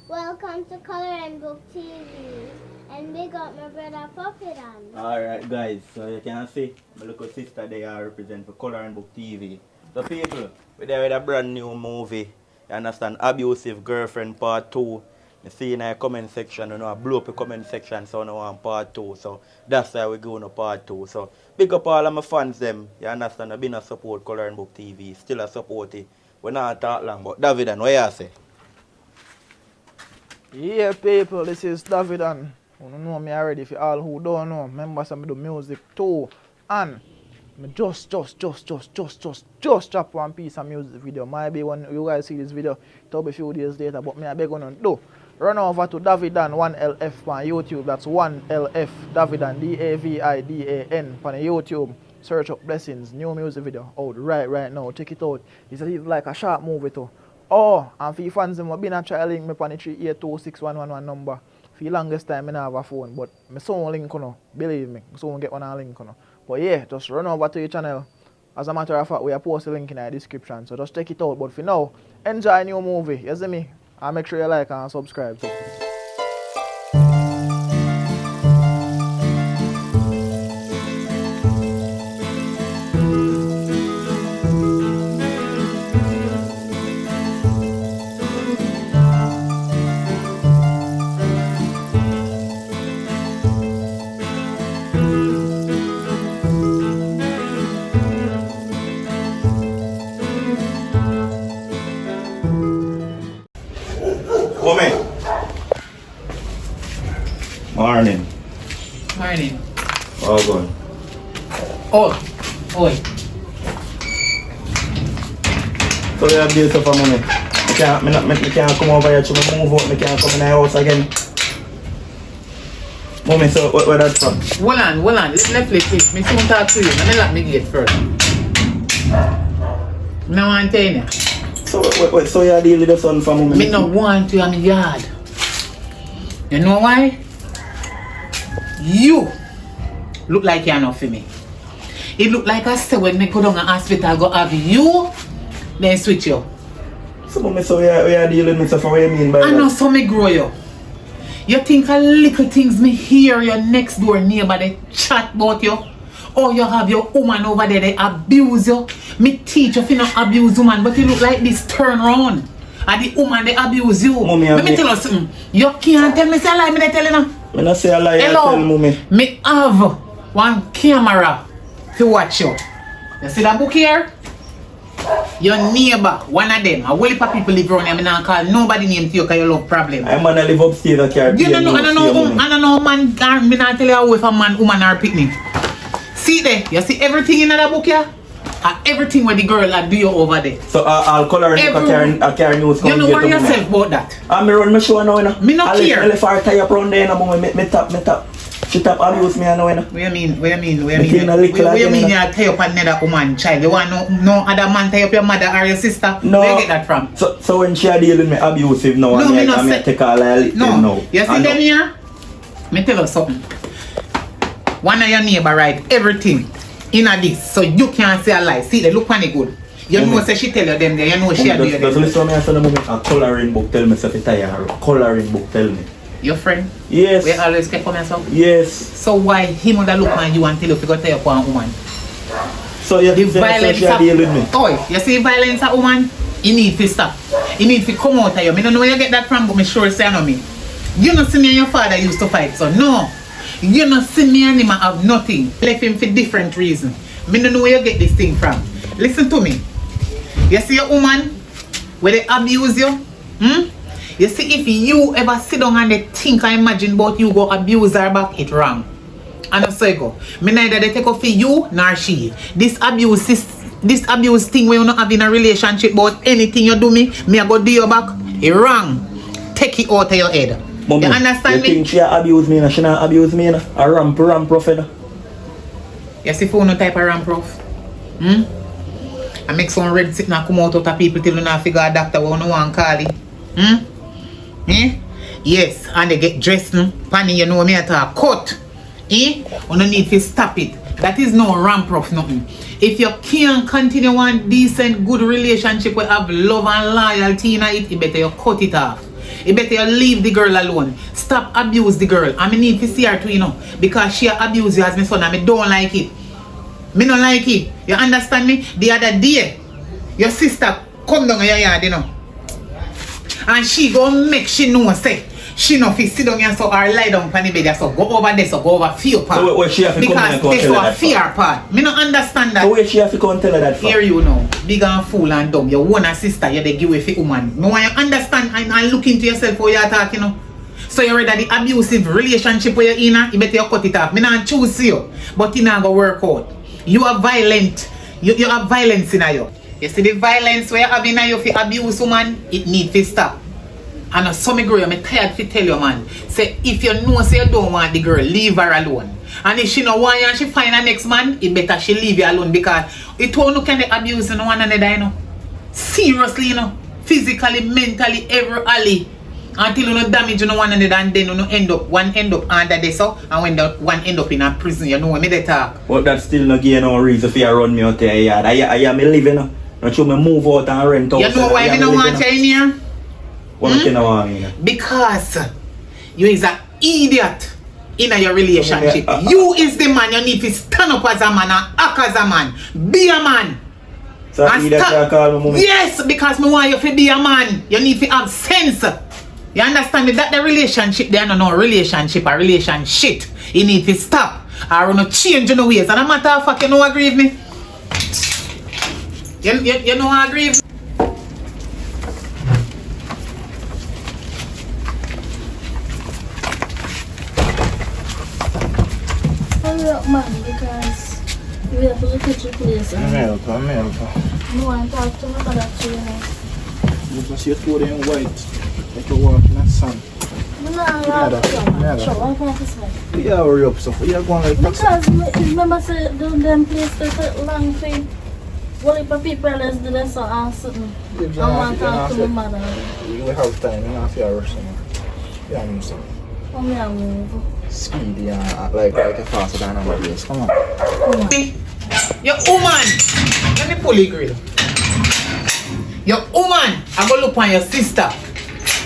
Welcome to Coloring Book TV. And big up my brother Puppy Dan. Alright guys, so you can see my little sister they are represent for Coloring Book TV. So people, we're there with a brand new movie. You understand? Abusive Girlfriend Part 2. You see in the comment section, you know, I blew up the comment section, so I want Part 2. So that's why we're going to Part 2. So big up all of my fans them. You understand? I've been a support Coloring Book TV. Still a support it. We're not talk long, but David, and what you say? Yeah, people, this is David and you know me already. For all who don't know, members of me do music too. And me just drop one piece of music video. Maybe when you guys see this video, it'll be a few days later, but me I beg on do. Run over to Davidan 1LF on YouTube. That's 1LF Davidan Davidan on YouTube. Search up Blessings, new music video out right now. Check it out. It's like a short movie too. Oh, and for you fans, I've been trying to link me on the 3826111 number. For the longest time, I don't have a phone, but I soon link you know. Believe me, I soon get one link you know. But yeah, just run over to your channel. As a matter of fact, we are post a link in the description, so just check it out. But for now, enjoy a new movie. You see me? And make sure you like and subscribe too. Come in. Morning. Morning. Oh, good. Oi. So you have bills for money. I can't come over here to move out. I can't come in the house again. Mommy, so what that's from? Hold on. Let's please. Me soon talk to you. Let me get first. Now I'm telling you. So you deal with the son for mommy? Me no want you in my yard. You know why? You look like you're not for me. It look like I said when me go down to hospital, I go have you, then switch you. So mommy, so we are dealing with stuff. What you mean by that? I know so me grow you. You think a little things me hear your next door neighbor they chat about you? Or you have your woman over there they abuse you? Me teach you if you not abuse woman, but you look like this turn around. And the woman they abuse you. Mommy, let me tell you something. You can't tell me say a lie, me they tell you now. I not say a lie, I tell mommy. Me have one camera to watch you. You see that book here? Your neighbor, one of them, a whole heap of people live around here. I don't call nobody name to you because you love problem. I'm gonna live upstairs, I can't. You don't know, I don't know man, I not tell you if a man, woman or picnic. See there, you see everything in that book here? Everything where the girl do you over there. So I'll color it, I carry news. You know worry yourself about that. I'm run my show now, you know. Me not care. I'll fire tie up around there, me tap. She tap abuse me, I know, you know. What you mean? You tie up another woman child? You want no other man tie up your mother or your sister? No. Where you get that from? So when she deal with me abusive now, no, me I take all I no. You see them here? Me tell you something. One of your neighbor write everything in a this, so you can't say a lie. See, they look funny good. You know, say she tell you them there. You know she do you them. Does listen to me and say the moment a coloring book tell me if tired. Coloring book tell me. Your friend? Yes. We always get from yourself? Yes. So why him would look on you and tell you if you go tell you one woman? So you the violence she deal with me. Oh, you see violence a woman? You need to stop. You need to come out of you. I don't know where you get that from, but me sure say no me. You not see me and your father used to fight, so no. You not see me and him have nothing. Left him for different reasons. Me don't know where you get this thing from. Listen to me. You see your woman where they abuse you? You see if you ever sit down and they think I imagine about you go abuse her back, it wrong. And so you go. Me neither they take off for you nor she. This abuse thing where you not having a relationship about anything you do me I go do you back, it wrong. Take it out of your head. Mommy, you understand me? You think she abuse me? She not abuse me? A ramp prof. You see for no type of ramp prof? I make some red sick now come out of people till you not figure a doctor what you want to call it. Yes, and they get dressed. Panny, you know me at a cut. You don't need to stop it. That is no ramp prof nothing. If you can't continue one decent, good relationship where have love and loyalty in it, you better you cut it off. You better you leave the girl alone. Stop abuse the girl. I need to see her too, you know. Because she abuse you as my son and I don't like it. Me don't like it. You understand me? The other day, your sister come down in your yard, you know. And she go make she know say she no fit sit down here so or lie down on the bed so go over there so go over fear part. So where she have to come and because tell her that a fear part. Me don't understand that. So where she have to come and tell her that for? Here you know, big and fool and dumb. Your one sister, you they give away for woman. No one you understand and look into yourself for your attack, you know. So you ready that the abusive relationship where you're in, you better you cut it off. Me not choose you, but it not go work out. You are violent. You have violence in you. You see the violence where you have in you for abuse woman, it need to stop. And some girl, I'm tired to tell you, man. Say, if you know say you don't want the girl, leave her alone. And if she don't want you and she find her next man, it better she leave you alone because it won't look at the abuse in one another, you know. Seriously, you know. Physically, mentally, every alley. Until you don't damage you know, one another and then you one end up under this so and when the one end up in a prison, you know what me they talk. But that still not give no reason for you run me out there yard. I am living now. Not sure me move out and rent out. You know why me don't want you in here? What you know want me? Because you is an idiot in your relationship. You is the man you need to stand up as a man and act as a man. Be a man. So idiot you call me mommy? Yes, because me want you to be a man. You need to have sense. You understand me? That the relationship there no relationship a relationship. You need to stop. Or no change in the ways. And a matter of fact, you know agree with me? You know agree with me? Hurry up, man, because we have to look at your place. I'm help. No one talk to me about that, you know. You just see two in white. Like you walk in the sun. No, I can't decide. Yeah, hurry up, so you're going like Because remember say them place that long thing. Well, if people else do that so something. I want to talk to my mother. We have time, you have to rush. Yeah, I'm sorry. Come here, move. Speedy and like faster than another place. Come on. Your woman. Let me pull you grill. Your woman, I go look on your sister.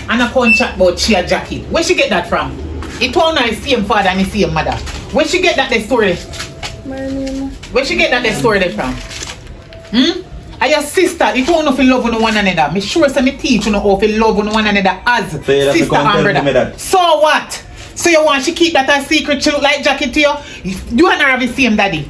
And I can't chat about cheer jacket. Where she get that from? It won't know the same father and the same mother. Where she get that the story? Where she get that the story there from? And your sister, it won't know if you love one another. Me sure say me teach you know how to love one another as so sister and brother. So what? So you want she keep that a secret? She look like jacket to you? You and her have the same daddy.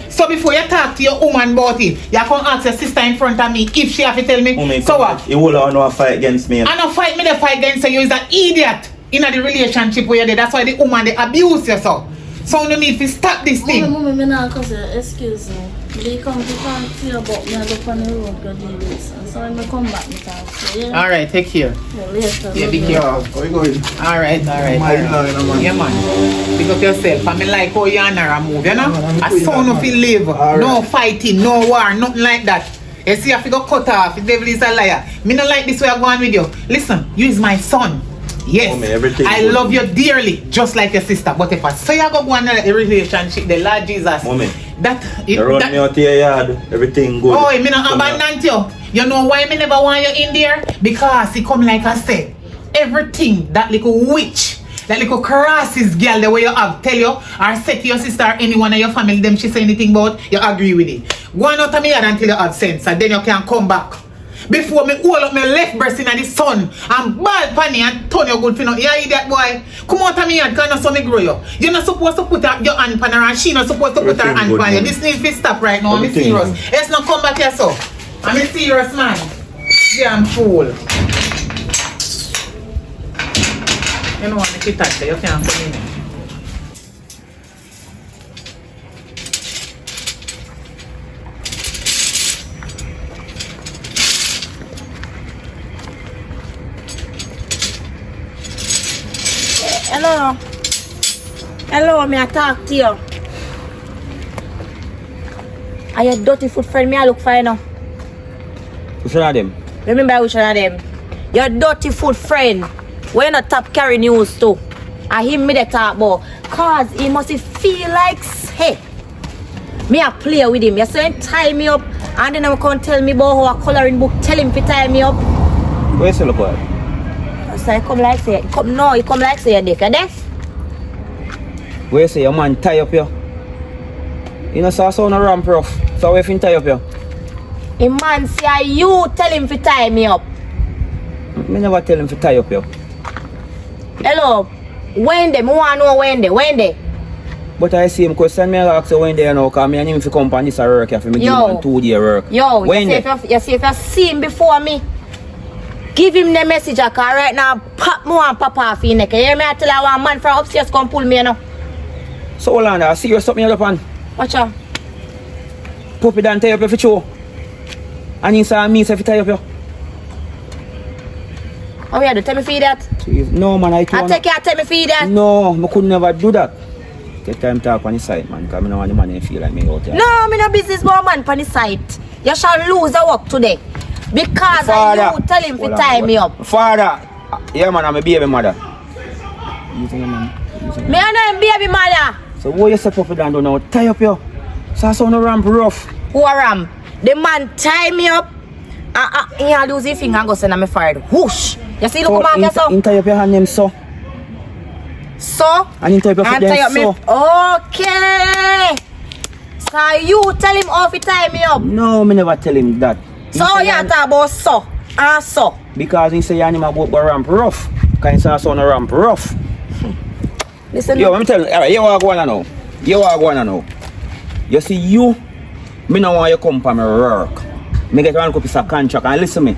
So before you talk to your woman about it, you can ask your sister in front of me if she have to tell me. So what? You will not fight against me. I don't fight me, they fight against you. You're an idiot in the relationship where you're there. That's why the woman they abuse you so. So you need to stop this thing. Mommy, me not cause excuse me. They come to talk to you about me and look on the road go do this. So when I come back, me talk to you. Yeah? Alright, take care. Yeah, later. Yeah, be careful. Where you going? Alright. Yeah, man. Pick up yourself. I mean, like how you and her move, you know? A son of you live. No fighting, no war, nothing like that. You see, if you go cut off, the devil is a liar. Me not like this way I'm going with you. Listen, you is my son. Yes, I love you dearly, just like your sister. But if I say I go on a relationship, the Lord Jesus, Mommy, that you run me out of your yard, everything good. Oh, me not abandon you. You know why me never want you in there? Because he come like I said, everything that little witch, that little crosses girl the way you have tell you or say to your sister or anyone in your family them she say anything about, you agree with it. Go on out of me yard until you have sense and then you can come back. Before me hold up my left breast in the sun and ball panny and turn your good for nothing. You idiot boy. Come out of me and can so me grow you. You're not supposed to put your hand on her and she not supposed to put her hand on you. This needs to stop right now. I'm serious. Let's not come back here so. I'm a serious man. Damn fool. You know what, make it touch you can't come in. Hello, may I talk to you? Are you dirty foot friend? Me I look for you now. Which one of them? Remember which one of them? Your dirty foot friend. Where you not top carry news too? I hear me they talk about. Cause he must feel like hey. Me I play with him. You say tie me up and then I come tell me about how a coloring book tell him to tie me up. Where's the boy? So you come like say, you come like say you're deaf. You're deaf? Where you say your man tie up you? You know, so sound a ramp rough. So where you tie up you? A man say you tell him to tie me up. Me never tell him to tie up you. Hello, when they? I want to know when they. But I see him question me ask you when they know, because me and him to come on this work for me give him 2-day work. Yo, when you see if you see him before me, give him the message, because right now, pop me and pop off in neck. You hear me? I tell one man from upstairs come pull me, you know. So hold on, I see you something up on. Watch out. Puppy Dan tie up your show. And he saw me say if tie up you. Oh yeah, tell me for that. Jeez, no man, I can't. I take care, tell me for that. No, I could never do that. Take time to talk on the side, man, because I don't want the man to feel like me out here. No, I'm no business woman on the site. You shall lose the work today. Because Father, you tell him to tie me up. Father, yeah man, I'm a baby mother. Me and I'm baby mother. So what you say Puppy Dan do now? Tie up you. So I sound a ramp rough. Who a ram? The man tie me up. He lose his finger and go send me fired. Whoosh. You see, look at my so. He tie up your hand name so. So? And he tie up your foot then so. Okay. So you tell him off to tie me up? No, me never tell him that. So you talk about so and so? Because he say your name about go ramp rough. Because he say sound a ramp rough. Listen. Yo, let me tell you, alright, you are going now. You are going now. You see you, me no want you come for my work. Me get one piece of contract and listen me.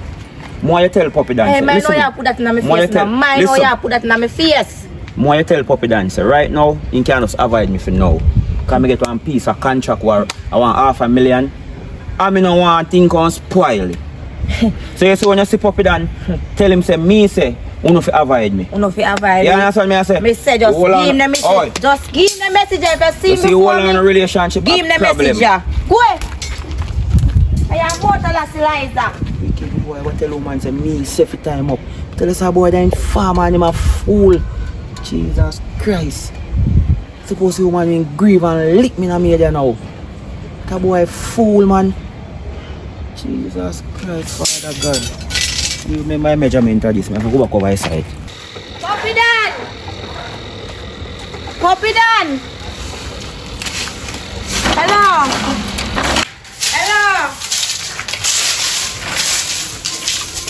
More you tell Puppy Dan. Hey, man, know you put that in my face now. Man, know you put that in my face. More you tell Puppy Dan, right now, you can't just avoid me for now. Because I get one piece of contract where I want $500,000. And I don't want things to spoil it. So you see when you see Puppy Dan, tell him say, me say, you don't avoid me. You don't avoid me. You understand me I say? Me say just give him the message. Just give him the message if you see you me see you hold on a relationship give him the problem. message, yeah. Go ahead. I am more than a Wicked boy, what tell woman say me safe time up. Tell us a boy that ain't farmer and him a fool. Jesus Christ. Suppose you woman in grieve and lick me in the media now. That boy fool man. Jesus Christ, Father God. You remember my measurement of this, man. I have to go back over his side. Puppy Dan! Puppy Dan! Hello! Hello!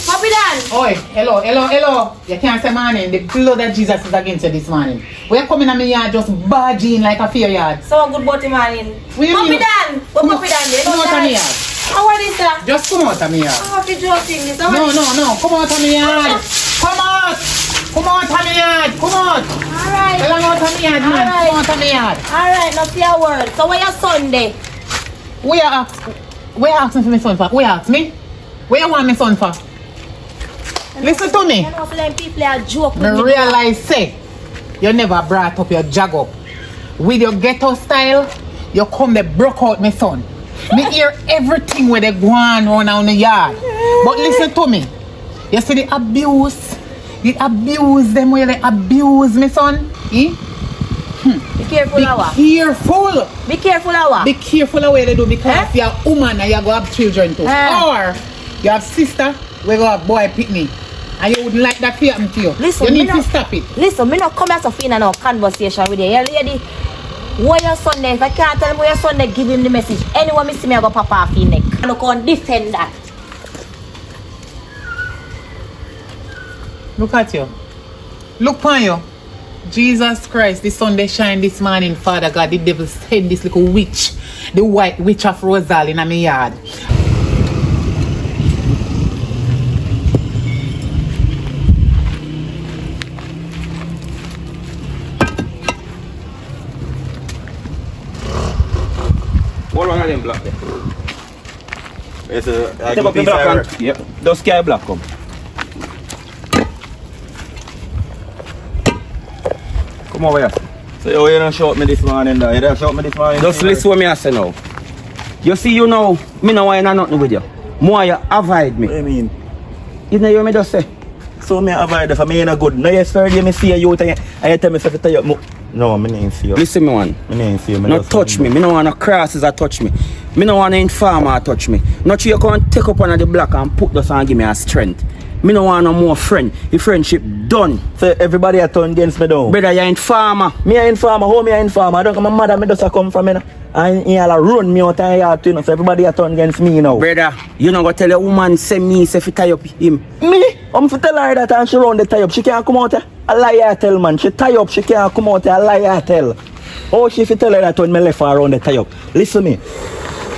Puppy Dan! Oi, hello. You can't say morning. The blood of Jesus is against you this morning. We are coming on my yard just barging like a fair yard. So good body morning. Puppy Dan! What Puppy Dan? Come out of my yard. How are you, sir? Just come out of my yard. How are you joking this? No. Come out of my yard. Come out. Come out of my yard. Come out. Alright. Tell him out of my yard, man. Alright. Come out of my yard. Alright, now see a word. So where your Sunday? Where you asking for my son for? Where you ask me? Where you want my son for? Listen to me. You know, so them people are joking. Me with me. realize say you never brought up your jag up. With your ghetto style, you come they broke out my son. Me hear everything where they go on around the yard. But listen to me. You see the abuse them where they abuse my son. Eh? Be careful, Be Awa. careful. Be careful, Awa. Be careful of what they do because you're a woman and you go have children too. Or you have sister, we go have boy picnic. And you wouldn't like that to happen to you. Listen, you need to stop it. Listen, me not come here to feel no conversation with you. You lady, where your son there? If I can't tell him where your son there, give him the message. Anyone me see me, I go pop off your neck. I'm not going to defend that. Look at you. Look upon you. Jesus Christ, the sun they shine this morning, Father God. The devil send this little witch, the white witch of Rosal in my yard. What one of them black there? It's a Take up the black one. Yep. Those sky black come. Come over here. So you don't shout me this morning though. You don't shout me this morning. Just listen what me I say now. You see you now, me no want nothing with you. More you avoid me. What do you mean? You know what me just say? So me avoid for me ain't good. Now yesterday me see you and you tell me to tell you. No, me ain't see you. Listen me one. Me ain't see you. No touch me. Me no want no crosses that touch me. Me no want no informer touch me. Not you can take up on the block and put this and give me a strength. Me no want no more friend. The friendship done. So everybody a turn against me down. Brother, you informer. Me a informer, how me a informer? I don't come my mother, me just a come from me now. And he all run me out and yard too, so everybody a turn against me now. Brother, you not go tell a woman say me say fi tie up him. Me? I'm for tell her that and she run the tie up. She can't come out there. A lie I tell, man. She tie up, she can't come out there. A lie I tell. Oh, she fi tell her that when me left her around the tie up. Listen me.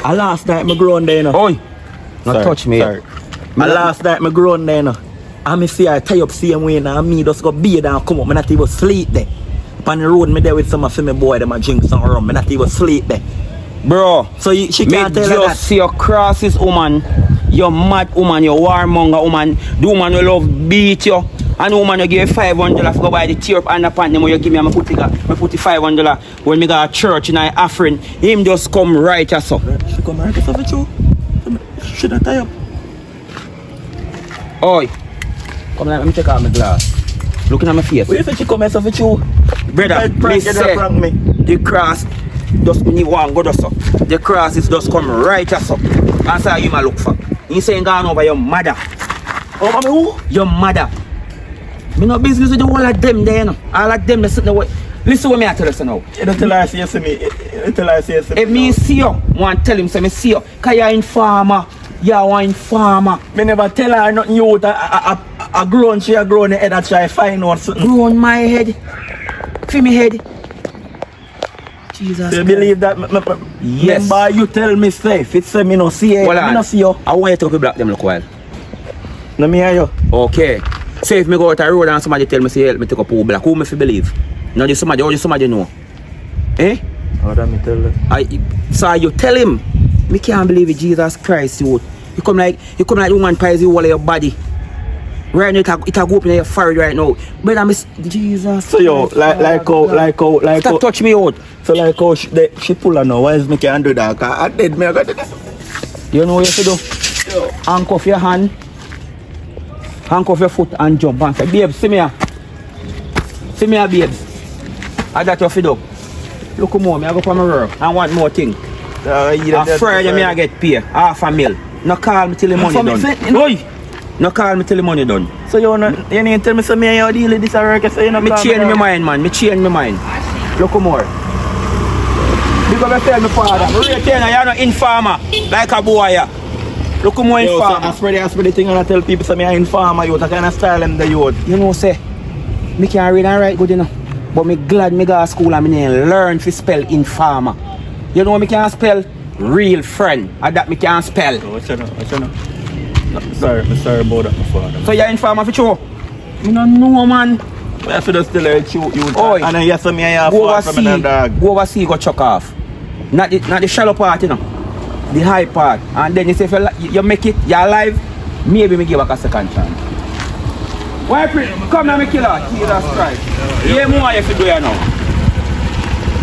A last night me grown there, you know. Oi, not touch me. Sorry. A last night me grown there, you know. And me see her tie up same way now. And me just go bathe and come up. Me not even sleep there. On the road me there with some of my boy. Them a drink some rum. Me not even sleep there. Bro, So she can't tell her that. just see your crosses woman. You mad woman, you warmonger woman. The woman will love beat you. And the woman will give you $500 to go buy the tear up underpants. When you give me put the $500 when me go to church in an offering. Him just come right as so. She come right as with you. She not tie up. Oi, come let me take out my glass. Looking at my face. What if she come as with you? Brother, me say the cross just me want go just so. The cross is just come right as so. That's how you might look for. You saying gone over your mother. Over me who? Your mother. Me no business with the whole of them there, you know. All of them they sitting there. Listen what me I tell you now. You don't tell her say yes to me. You tell her say yes to me. If me see you, want tell him say me see you. Cause you're informer. You're an informer. Me never tell her nothing you out. A grown, she a grown head that try find out something. Grown my head. Feel me head. Jesus. Do you believe that? Yes. Remember you tell me safe. It's say me no see you. Well, me no see you. I want you to block them look while. No me hear you. Okay. Say if me go out the road and somebody tell me say help me take up who black, who me fi believe? No just somebody, or just somebody know. Eh? How that me tell you? So you tell him, me can't believe it, Jesus Christ, you come like woman pies you all of your body. Right now it a go up in your forehead right now. But I'm Jesus. So yo, like how stop touch me out. So like how she pull her now, why is me can't do that? Cause I did me I got this. You know what you have to do? Handcuff your hand, handcuff your foot and jump and say, babes, see me here. See me here, babes. I got your feet up. Look more, me I go for my work and one more thing. On Friday me I get paid, $500,000. No call me till the money done. Oi! No call me till the money done. So you need to tell me so me how deal with this work, so you know. Me change my mind, man. Me change my mind. Look more. Because I tell me father, me retain you're not informer like a boy. Look more informer. So I spread the thing and I tell people so me are informer youth. I kind of style them the youth. You know say, me can't read and write good enough. But me glad me go to school and me learn to spell informer. You know me can spell real friend. And that me can spell. Oh, what's your Sorry about that, my father. So you're informer for sure? Me no know, man. I have to still let you. Oi. And then yes, me I have go fought from another dog. Go oversee, go chuck off. Not the shallow part, you know. The high part. And then you say if you make it, you're alive, maybe me give back a second chance. Why come now, me killer? Jesus Christ. Yeah, more you have to do here now.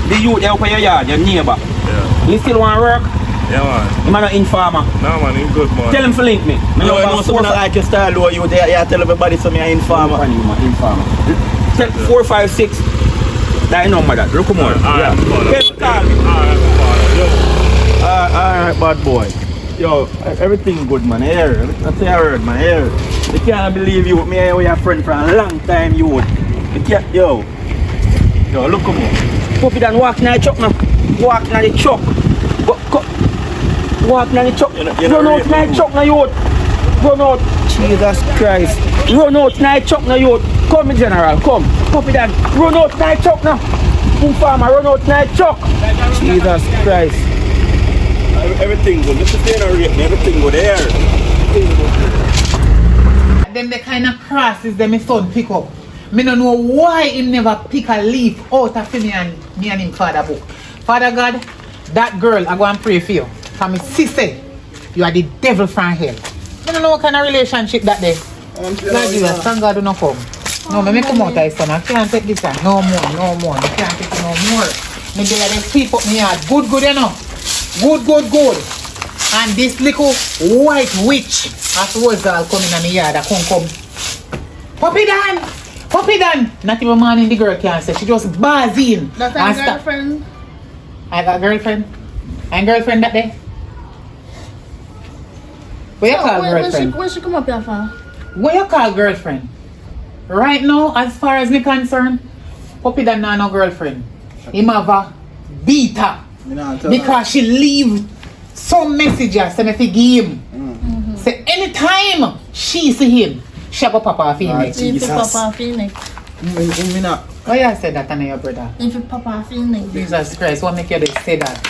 The youth, they open your yard, your neighbor. Yeah. You still want to work? Yeah, man. You man not informer. No, man, he's good, man. Tell him to link me. I know someone like your style though, you tell everybody so me are informer. Informer. 4, 5, 6. That number that. Look more. Alright, Alright, bad boy. Yo, everything good, man. Here, that's what I heard, man. Here, you can't believe you. Me and your friend for a long time, you would. You can't, yo, look at me. Puppy done walk in the truck now. Walk in the truck. Walk in the truck. Run out in the truck now, you would. Run out. Jesus Christ. Run out in the truck now, you would. Come, me general, come. Puppy done. Run out in the truck now. Farmer, run out in the truck. Jesus Christ. Everything good. Mr. Taylor rate me. Everything good there. Them the kind of crosses that my son pick up. Me don't know why him never pick a leaf out of me and him father book. Father God, that girl I go and pray for you. For me sister, you are the devil from hell. I don't know what kind of relationship that day. Lord Jesus, thank God do not come. No, me come out of his son. I can't take this one. No more. I can't take it no more. Me do like they sweep up me yard. Good, you know. Good. And this little white witch afterwards I'll come in the yard. I can't come. Puppy Dan! Not even man in the girl can't say. She just bars in. That's our girlfriend. I got a girlfriend. And girlfriend that day. Where you call girlfriend? When she come up here for? What you call girlfriend? Right now, as far as me concerned, Puppy that not no girlfriend. Him have a beater. Because she leave some messages and if he give him. Say anytime she see him, she go Papa Phoenix. If you Papa Phoenix. Why you say that on your brother? If you Papa Phoenix. Jesus Christ, what make you say that?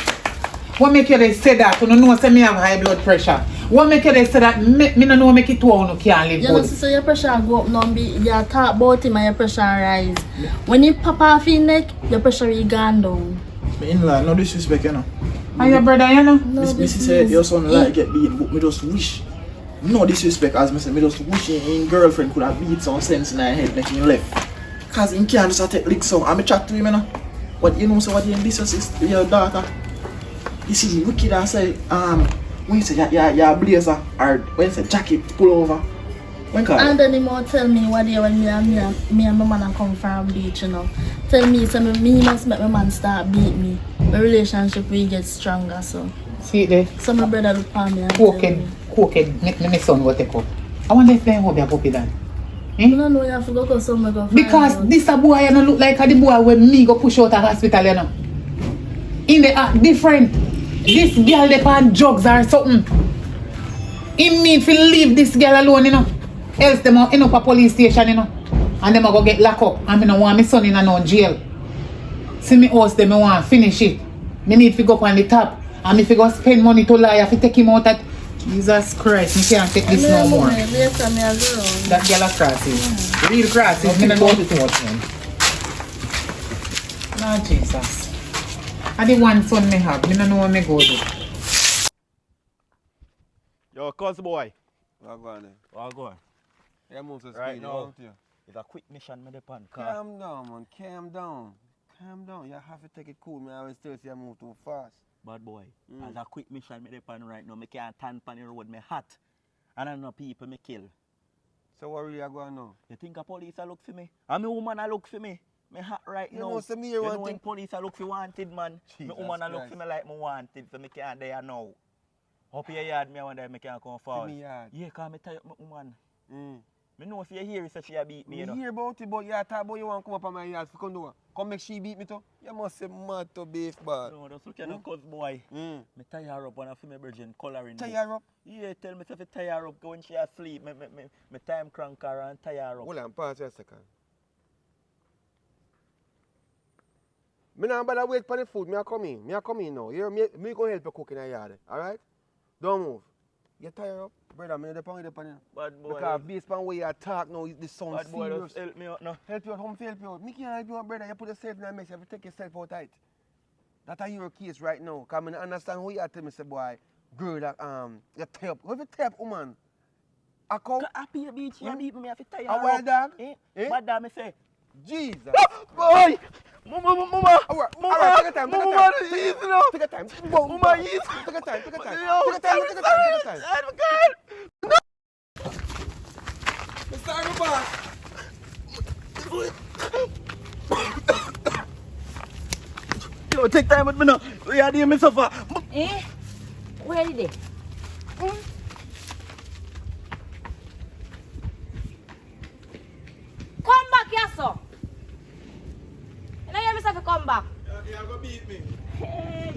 What make you say that? You don't know say me have high blood pressure. What make you say that? Me no know make it to you can't live You know, good. so your pressure go up now, you talk about him and your pressure rise. When you Papa Phoenix, your pressure will gone down. In-law, no disrespect, you know. And your brother, you know? No, Me say your son like get beat, but me just wish. No disrespect, as me say, me just wish him girlfriend could have beat some sense in her head, making him left. Cause him can't just take lick some. And me chat to him, you know. But you know, so what this is your daughter. This is wicked. I say, when you say yeah blazer or when you say jacket pull over. When call? And then he more tell me what day when me and my man come from beach, you know. Tell me, so me must make my man start beat me. My relationship will get stronger, so. See there? So my brother look for me and tell me. Cooked, make my son go take up. I wonder if they have a puppy dad. I don't know, you have to go cause some go find Because out. this a boy you know look like the boy when me go push out a hospital, you know. In the act different. This girl they on drugs or something. He need to leave this girl alone, you know. Else them end up a police station, you know. And them a go get locked up. And me no want my son in no jail. See me house them, I want finish it. Me need to go up on the top. And me fi go spend money to lie, I fi take him out at Jesus Christ, me can't take this no more. Later me a girl. That girl a crosses. Real crosses, me no know it much, man. Lord Jesus. And the one son me have, me no know where me go to. Yo, cuz boy. What go on there? What go on? Yeah, move to speed. Right you now, want to? it's a quick mission me depend. Calm down, man. Calm down. Calm down. You have to take it cool, man. I always tell you you move too fast. Bad boy, as a quick mission me depend right now, me can't stand on the road, me hot. And I know people me kill. So what really are going now? You think a police a look for me? And me woman a look for me? Me hot right You now. know, so me you one know when thing- police a look for wanted, man. Jesus Me woman a look Christ. for me like me wanted, so me can't there now. Up your yard, me wonder if me can come forward. me yard? Yeah, cause me tie up my woman. Mm. Me know if you hear it, so she a beat me, you know. Me hear about it, but you talk about you want to come up on my yard for come do. Come make she beat me too. You must say mad to beef bad. No, just look at the cuz boy. Mm. Me tie her up and I feel me virgin coloring. Tie book. her up. Yeah, tell me if you tie her up, go when she asleep. Me time crank her and tie her up. Hold on, pause a second. Me not bother wait for the food. Me a come in. Me a come in now. You hear me go help you cook in the yard. Alright? Don't move. You tie her up. Brother, me the pan Bad boy. because based on where you talk now, this sounds Bad boy, serious. just help me out now. Help you out, home help you out. Me can't help you out, brother. You put yourself in a mess. You have to take yourself out tight. That's your case right now. Because I understand who you are telling me, say, boy, girl, that, you tie up. How you tie up, woman? A cow? Happy beach, you beat me, I have to tie her A up. wild dog? Eh? Eh? Bad dog, me say. Jesus. Boy! Mama! Alright, take your time, take your time. Take your time. Mama, easy. Take your time, take your time. Yo, Take your time, take your time, take your time. I'm good. Sorry, boss. Yo, take time with me now. We are doing me suffer. Eh? Where did they? Come back here, sir. You know, you have to come back. You're going to beat me. Hey.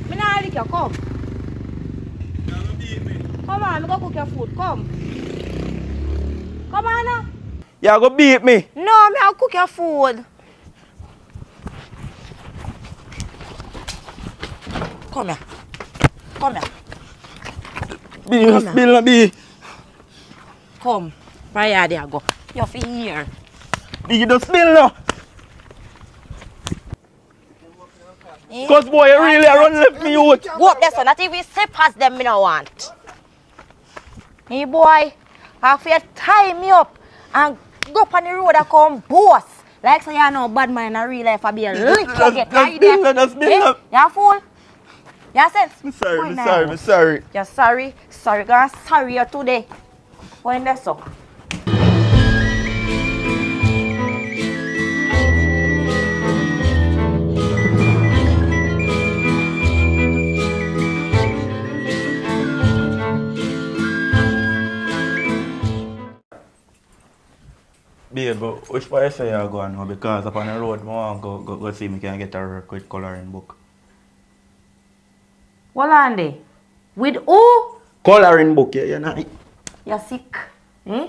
Me not like you, come. You're going to beat me. Come on, me go cook your food, come. Come on now. You go beat me. No, me I'll cook your food. Come here. Come here. Be. Come. Right there, go. You're here. You just spill now. Eh? Cause boy, you really run left me out. Go up there, son. Not even step past them, me no want. Hey, boy. I have to tie me up and go up on the road and come boss. Like so you know bad man in a real life I be a lick you get right there. Just spill Eh? up. You a fool? You sense? Me sorry, Why me now? sorry, me sorry. You're sorry? Sorry, gonna sorry you today. When that's so. but which part you say you're going now? Because up on the road, I want to go see me can get a work with coloring book. What on there? With who? Coloring book, yeah, you're not. You're sick. Eh?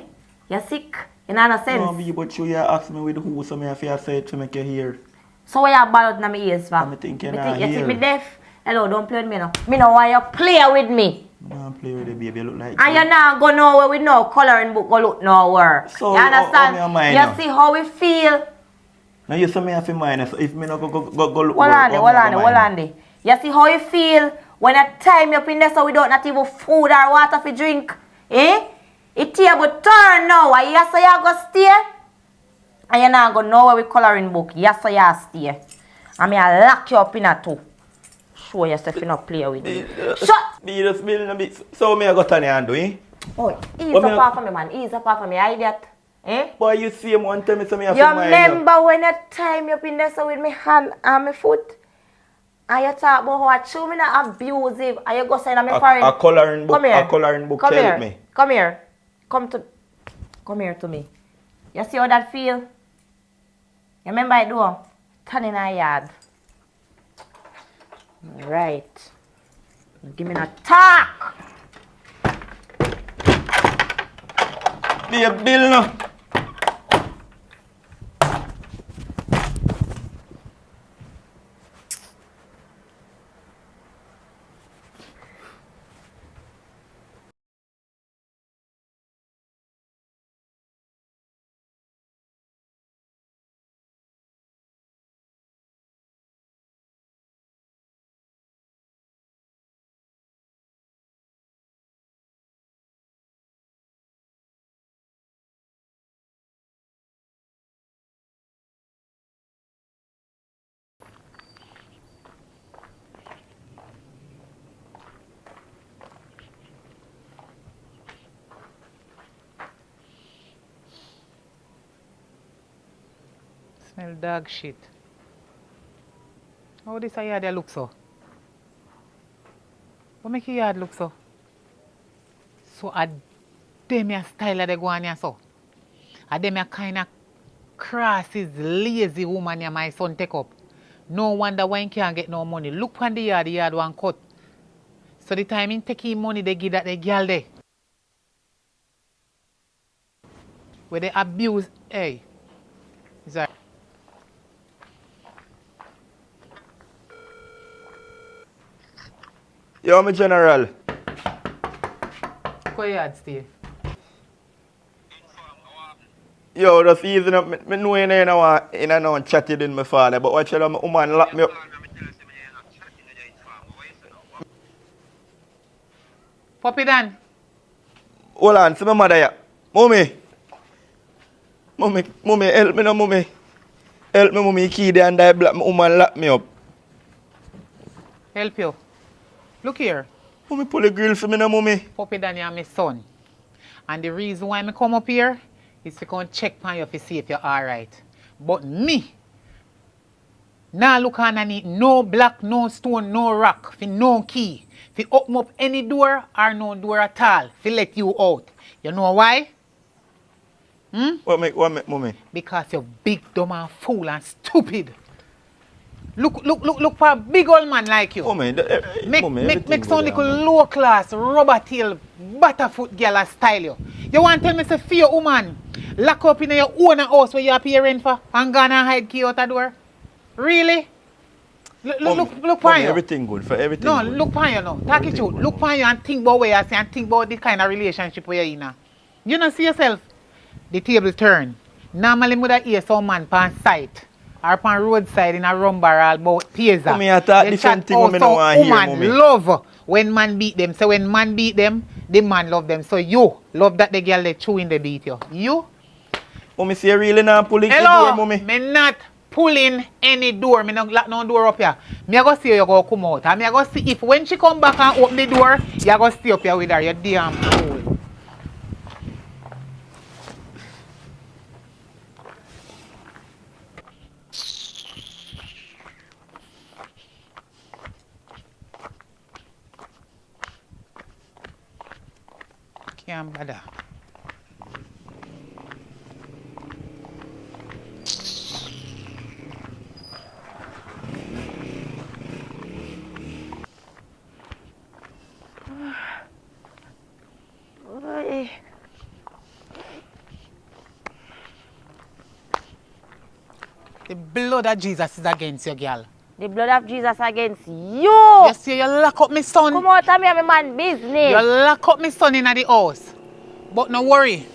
You're sick. You know no sense. No, me, but you ask me with who, so me have to say it to make you hear. So why you bad out in my ears for? I'm thinking You I think hear. me deaf? Hello, don't play with me now. Me know why you play with me. I don't play with the baby, you look like And you not go nowhere with no coloring book go look nowhere. So, you understand? how me mind You now? see how we feel? Now you say me have to mind, so if me not go look Hold on there, how me have to hold mind? on there. You see how you feel when a time you up in there so we don't not even food or water for drink? Eh? It table turn now. And yes, you go stay. And you not go nowhere with coloring book. Yes, you stay. And me I lock you up in a two. Show yourself you not play with me. Shut! Me just building a bit. So me I got on hand, eh? Oh, ease What up me- off of me, man. Ease up off of me, idiot. Eh? Boy, you see him one time, so me have You to mind remember when you time you up in there so with me hand and my foot? And you talk about how I chew me not abusive and you go say to me foreign. A coloring book, Come here. a coloring book Come help here. me. Come here. Come here to me. You see how that feel? You remember I do? Turn in our yard. Right. Give me a talk. Be a bill no. Smell dog shit. How this a yard they look so? What make your yard look so? So a them your style they go on here so. A them your kind of crosses, lazy woman ya my son take up. No wonder why he can't get no money. Look on the yard one cut. So the time he take him money they give that the girl there. Where they abuse, hey. Is that Yo, my general. go yard stay? Yo, just easing up. Me know you know and chatted in my father, but watch out, my woman lock me up. Puppy Dan. Hold on, see my mother here. Mommy, help me now, mommy. Help me, mommy, key there and die black. My woman lock me up. Help you. Look here. Mommy, pull the grill for me now, mommy. Puppy Dan, you're my son. And the reason why I come up here is to come check on you to see if you're alright. But me, now look underneath no block, no stone, no rock, for no key. Fi open up any door or no door at all, fi let you out. You know why? What make, mommy? Because you're big, dumb and fool and stupid. Look for a big old man like you. Mommy, Make everything some good little there, man. low class, rubber tail, butterfoot girl a style you. You want to tell me say fear woman, lock up in your own house where you are paying for and gonna hide key out the door? Really? Look for Mommy, you. everything good, for everything No, good. look for you now. Talk it out. Look for you and think about where you say and think about the kind of relationship where you're in now. You don't see yourself. The table turn. Normally, would I hear some man pan site or pan roadside in a rum barrel about pizza. Mommy, I thought different thing when me no want hear, mommy. Woman love when man beat them. So when man beat them, the man love them. So you love that the girl they chewing the beat you. You? Mommy, see you really not pulling the Hello, door, mommy? me not pulling any door. Me not lock no door up here. Me a go see you go come out. And me a go see if when she come back and open the door, you go stay up here with her. You damn fool. Can't bother. The blood of Jesus is against you, girl. The blood of Jesus against you. You see, you lock up my son. Come out of me and my man business. You lock up my son in the house. But no worry.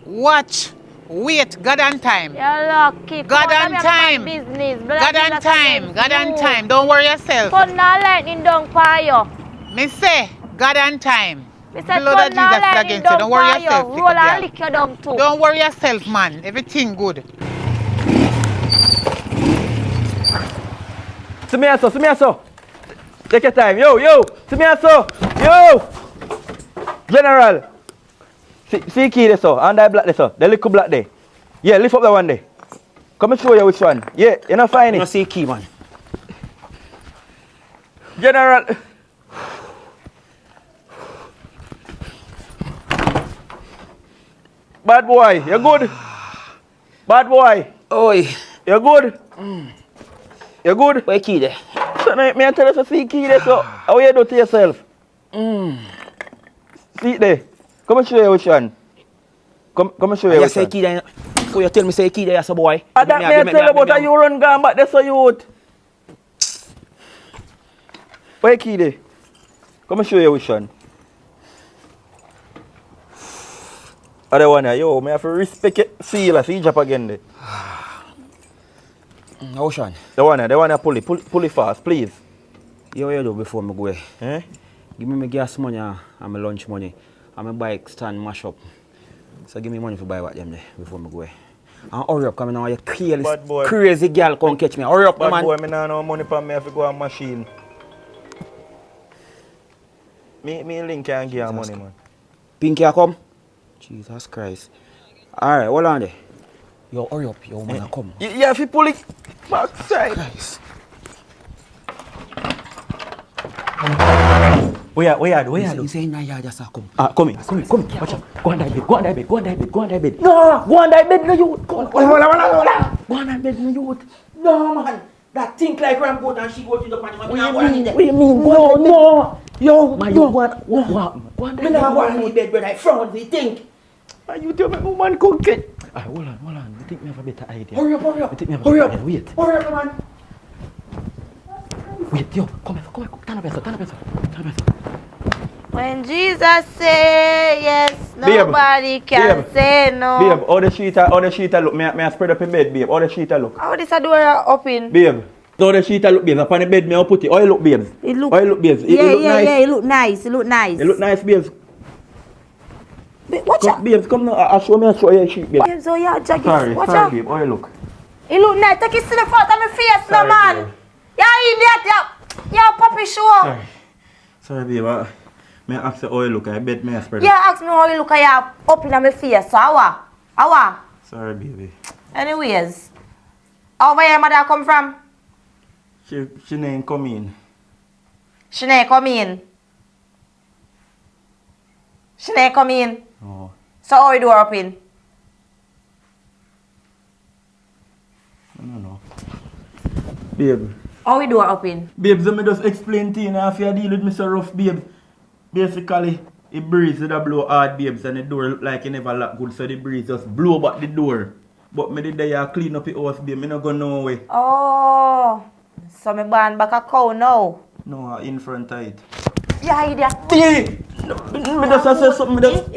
Watch. Wait. God and time. You're lucky. God and time. Business. God and time. God and time. Don't worry yourself. Thunder lightning down for you. Me say, God and time. Me say Blood of Jesus is against you. Don't worry yourself. Roll and lick you down too. Don't worry yourself, man. Everything good. See me also. Take your time. Yo. See me also. Yo. General. See key there, so. And that black there, so. The little black there. Yeah, lift up that one there. Come and show you which one. Yeah, you not find it. You see key, man. General. Bad boy, you good? Bad boy. Oi. You good? You good? Where key there? So now, me tell you to see key there, so. How you do to yourself? See it there. Come and show you which one. Come and show you which say one. key there. So you tell me say key there, so boy. And that me tell you about you run gone back there, so you would. Where key there? Come and show you which one. Other one here, yo, me have to respect it. See you drop again there. Which one? The one here, pull it fast, please. You what you do before me go? Eh? Give me my gas money and my lunch money. And my bike stand mash up. So give me money to buy what them there before me go. And hurry up, come now you crazy girl come catch me. Hurry up, Bad man. boy, me nah no money for me, I have to go on machine. Me link can't give her money, man. Pinky a come? Jesus Christ. Alright, hold on there. Yo, hurry up, yo man, come. You have to pull it backside. Christ. Where you You do? say nah, yeah, just come. Come in. Watch out. Go on that bed. Go on that bed. No, go on that bed, no youth. Go on that bed, no youth. No man, that think like rampart and she go to the party. What do you mean? No. Yo, man, you what? Go on that Me not go on the bed, brother. I frown, we think. You tell me, woman, cook it. Hold on. I think we have a better idea. Hurry up. Hurry up. Wait. Hurry up, man. Wait, yo, come here. Turn up yourself. When Jesus say yes, Babe, nobody can say no. Babe, all the sheet look. May I spread up in bed, babe. All the sheet look. How this a door open? Babe, all the sheet look, babe. Upon the bed, may I put it. All look, babes. It look. All look, babes. Yeah, it look nice. it look nice. It look nice. It look nice, babes. Watch out. Babes, come now. I'll show you sheet, babe. Babes, oh yeah, jacket. Sorry, Watch out. babe. All look. It look nice. Take it to the front of my face, no Sorry, man. babe. Yeah, idiot. Yeah, puppy show. Sorry, babe. May I ask you how you look? I bet may I spread Yeah, ask me how you look at you up in my face. So how? Sorry, baby. Anyways, how where your mother come from? She ain't come in. She ain't come in. She ain't come in. Oh. So how you do her open? I don't know. Babe. How we do her open? Babes, let me just explain to you now. If you deal with me so rough, babes. Basically, it breeze with a blow hard, babes, and the door look like it never lock good, so the breeze just blow back the door. But me did there clean up the house, babe. Me not go no way. Oh, so me ban back a cow now. No, in front of it. Yeah, idiot. Me just say something.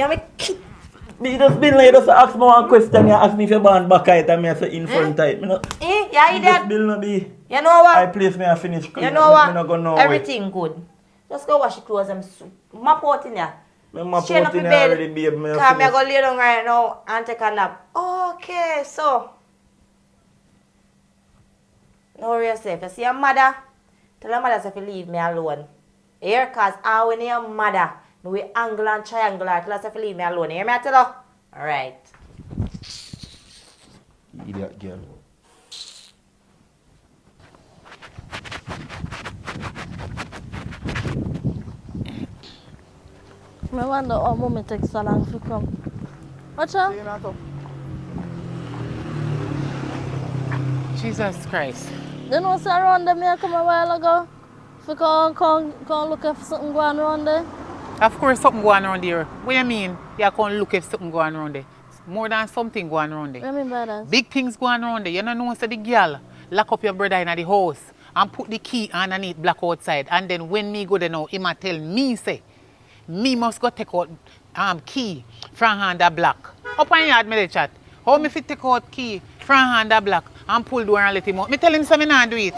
Me just been like, just ask me one question. You ask me if you ban back it, and me say in front of it. Me not. Yeah, idiot. Just bill not be. You know what? I place me and finish clean. You know what? Me not go no Everything good. Just go wash your clothes and mop out in there. Me map Chain out up in your there bed. already, babe. Me Come, I finish. go lay down right now and take a nap. Okay, so. Don't worry yourself. You see your mother? Tell your mother to leave me alone. Here, cause I when your mother, we angle and triangle her. Tell her to leave me alone. You hear me? I tell her? Alright. Idiot girl. I wonder how mommy takes so long to come. Watch out. Jesus Christ. You know what's around there? I come a while ago. If you come look if something going around there. Of course something going on there. What do you mean? You can't look if something going on there. more than something going around there. Remember that? Big things going around there. You don't know, say the girl lock up your brother in the house and put the key underneath black outside. And then when me go there now, him a tell me, say, me must go take out key from under black. Up on yard me the chat. How me fit take out key from under black and pull door and let him out? Me tell him say me not do it.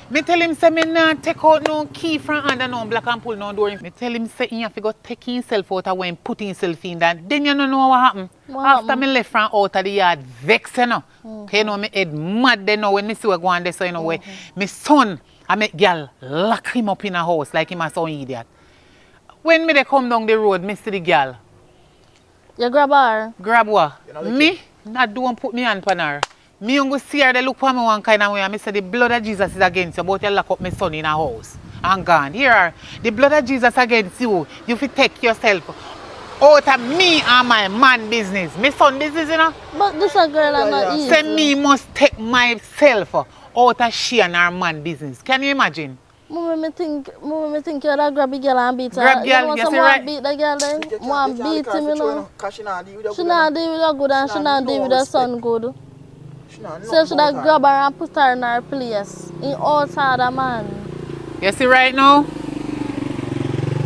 Me tell him say me not take out no key from under no black and pull no door. Me tell him say he have to go take himself out of when put himself in that. Then you don't know what happened. After me left from out of the yard, vex you know. You know me head mad then now when me see what go on there, so you know where my son I make girl lock him up in a house like him a some idiot. When me they come down the road, me see the girl. You grab her? Grab what? Me? Not don't put me hand on her. Me go see her, they look for me one kind of way, and me say the blood of Jesus is against you, but you lock up my son in a house and gone. Here, the blood of Jesus against you. You fi take yourself out of me and my man business. My son business, you know? But this a girl I'm not easy. Say me must take myself out of she and her man business. Can you imagine? Mama, me think you're a grabby girl and beat her. Grab girl, want you some see more right? beat the girl then? Want beat him, you know? She not deal with her She not deal with her good and she not deal with her son good. So she that grab her and put her in her place. In outside a man. You see right now?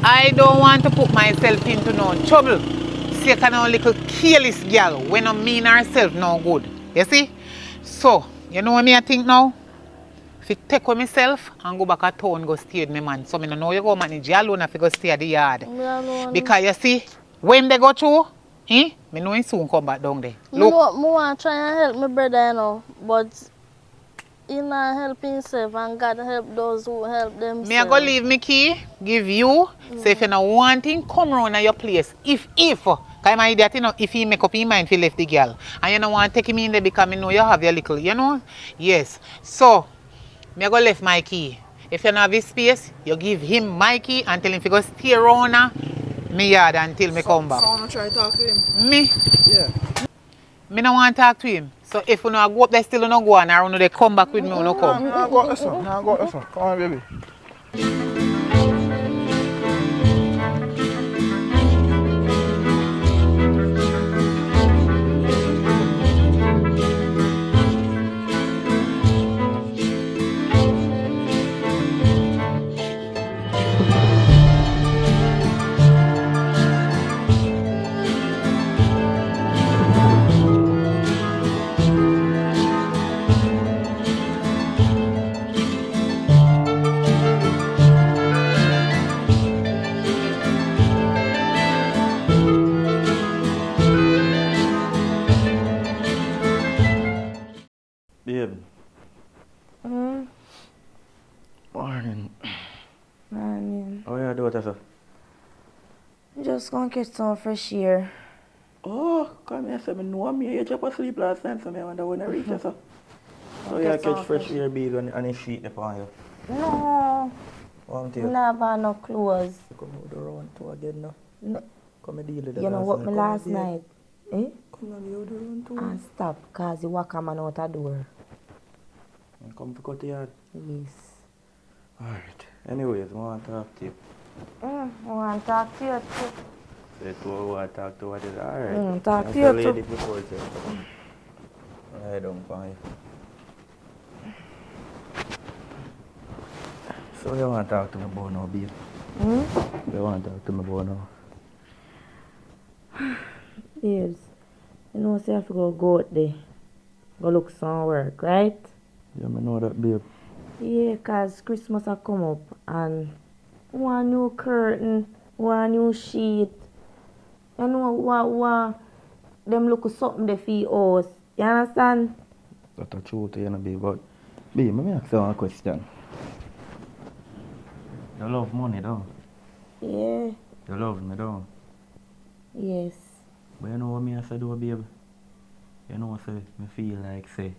I don't want to put myself into no trouble. See, I can no little careless girl when I mean herself no good. You see? So, you know what me I think now? If I take with myself and go back at town go stay with my man. So I don't know you go manage you alone if you go stay at the yard. Because you see, when they go through, me know he soon come back down there. Look. I want to try and help my brother, you know, but he not help himself and God help those who help themselves. Me I go leave me key, give you. So if you not wanting, come round at your place. If, because my idiot, you know, if he make up his mind, he left the girl. And you don't want to take him in there because I know you have your little, you know? Yes. So, me I go left my key. If you don't have his space, you give him my key and tell him to go stay around me yard until me come back. So I try to talk to him? Me? Yeah. Me no want to talk to him. So if you no go up there still no go on, or you they come back with me, you no come. No, go this one. No, go this one. Come on, baby. Babe. Morning. How are you doing, sir? Just gonna catch some fresh air. Oh, come here, sir. I know me. You just asleep last night, so I wonder when I reach you, sir. So you catch fresh air bees on the sheet upon you. No, What I never have no clothes. Come out the round two again now. No. Come and deal with that. You know what me last night? Eh? Come on, you do the round two. And stop, cause you walk a man out the door. And come to cut the yard. Yes. Alright. Anyways, I want to talk to you. I want to talk to you too. Say to her, I want to talk to what is alright. Talk to you lady too. before, sir. I don't find you. So you want to talk to me about now, babe? You want to talk to me about now? Babes, you know say I have to go out there. Go look some work, right? Yeah, I know that, babe. Yeah, cause Christmas has come up and one new curtain, one new sheet. You know what them look something there for your house. You understand? That's the truth, you know, babe. But, babe, let me ask you one question. You love money, don't Yeah. you? You love me, don't you? Yes. But you know what me I say, though, babe? You know what I say? Me feel like, say,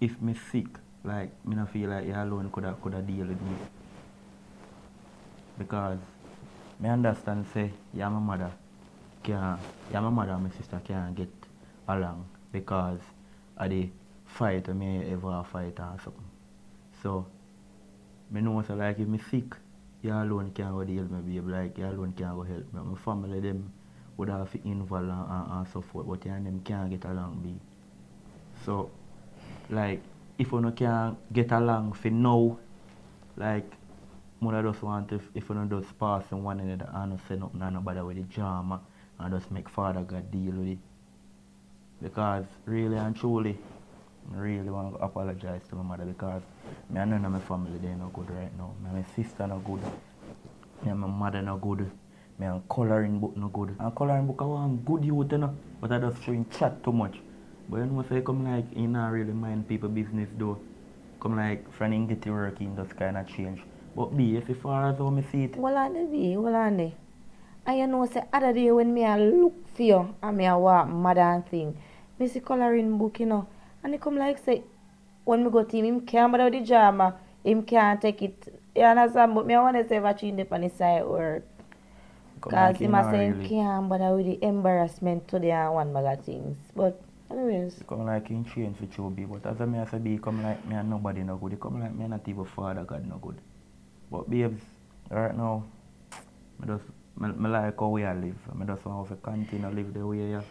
if me sick, like, me not feel like you alone coulda deal with me. Because me understand, say, your mother and my sister can't get along because of the fight me ever fight or something. So, me know, so, like, if me sick, you alone can't go deal with me, babe. Like, you alone can't go help me. My family, them would have to involve and so forth, but and them can't get along be. So like if you no can get along for now, like mother just want if you no just pass on one another and not say nothing and nobody with the drama and just make Father God deal with it. Because really and truly I really want to apologize to my mother because me and none of my family they no good right now. Me and my sister no good. Me and my mother no good. Me and coloring book no good. And coloring book I want good youth you know. But I just showing chat too much. But you know say come like you not really mind people business though. Come like friend in get to work in just kinda change. But be if far as how me see it. Hold on there. And you know say other day when me a look for you and me a walk mad and thing. Me see coloring book, you know. And he come like say when me go to him can't bother with the drama. Him can't take it. You understand? But me want to say what you in the side word. Because him a say him can't bother with the embarrassment today and one bag of things. But anyways. Come like in change for Chubby, but as I say be come like me and nobody no good. He come like me and not even Father God no good. But babes, right now, me like how we live. I just want to continue to live the way you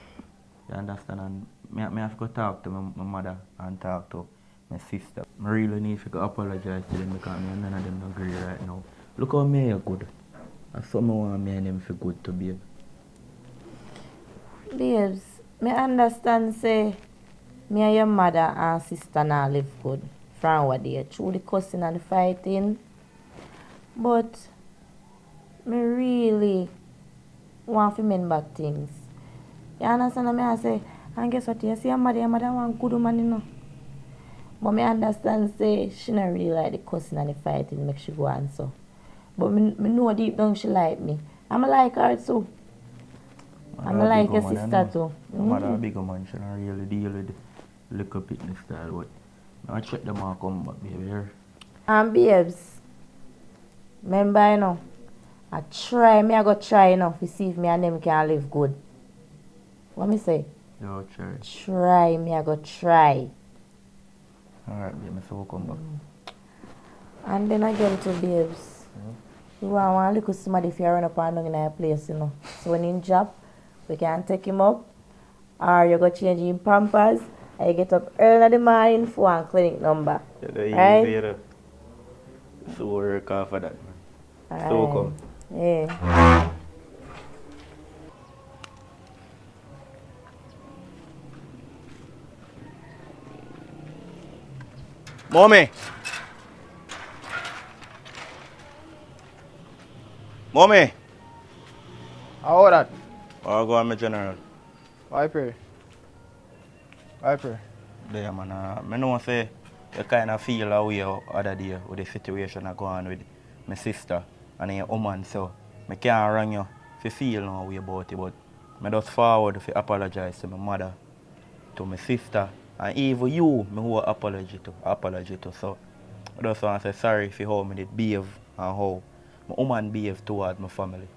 understand, and me have to talk to my mother and talk to my sister. I really need to apologize to them because me and none of them don't agree right now. Look how me are good. That's something I want me and them feel good to be. Babes, me understand say me and your mother and sister now live good from what they through the cussing and the fighting. But me really want to mend back things. You understand what I say? And guess what? You see your mother want good woman, you know. But me understand say she not really like the cussing and the fighting make she go on so. But me know deep down she like me. I'm like her too. I'm like your sister too. Mother a big man, she don't really deal with little fitness style, but I check them all come back, baby. Here. And babes, remember you know, I go try you know to see if me and them can live good. What me say? Yo, try. Try, me I go try. Alright, baby, so we'll come back. And then again to babes. You want little somebody if you run up and down in a place, you know. So when in job, we can take him up. Or you go change him pampers. And you get up early in the morning for one clinic number. Yeah, right? So work off of that, man. Right. So come. Yeah. Mommy! Mommy! How that? I'll go on my general. Why pray? There, man. I know say you kind of feel a way other day with the situation I go on with my sister and your woman, so I can't run you if you feel no way about it, but I just forward to apologize to my mother, to my sister, and even you, I owe apology to. So I just want to say sorry for how I did behave and how my woman behave toward my family.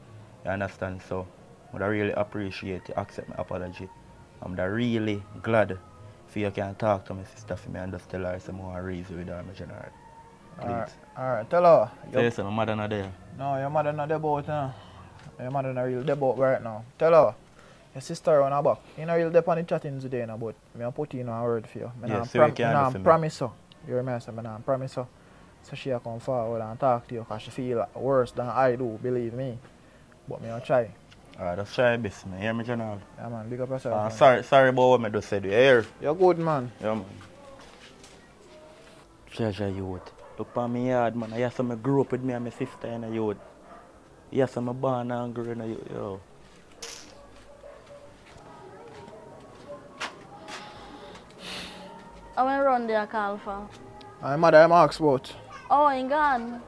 You understand? So I really appreciate you accept my apology. I'm really glad for you can talk to my sister for me and just tell her some more reason with her, my general. Please. Alright, tell her. Say so, my mother not there. No, your mother not there about now. Your mother not real there about right now. Tell her. Your sister on her back. You know real there on the chatting today now, but me put in a word for you. I promise her. You remember me I promise her. So she come forward and talk to you because she feel worse than I do, believe me. But me I'll try. Alright, just try your best, man. Hear me, General? Yeah, man. Big up yourself. Man. Sorry about what I just said. You hear? You're good, man. Yeah, man. Treasure youth. Look for me yard, man. I I grew up with me and my sister in the youth. Yes, I'm born and grew in the youth. Yo. I went round there, call for. My mother, I'm asked about. Oh, he gone.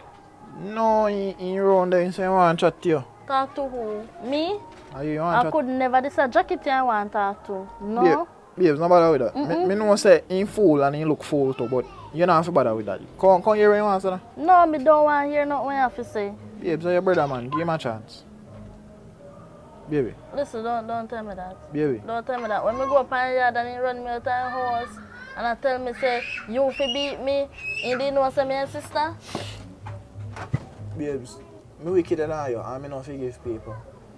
No, he round there. He say, I want to chat to you. Talk to who? Me? You want I could never. This is a jacket I want to talk to. No? Babes, no bother with that. Me know say he fool and he look fool too, but you don't have to bother with that. Come here when you want to. No, me don't want to hear nothing you have to say. Babes, you're your brother, man. Give him a chance. Baby. Listen, don't tell me that. Baby. Don't tell me that. When me go up in the yard and he run me out of the house and I tell me, say, you fi beat me, he didn't know say me and sister? Babes, me wicked than you and me not forgive people.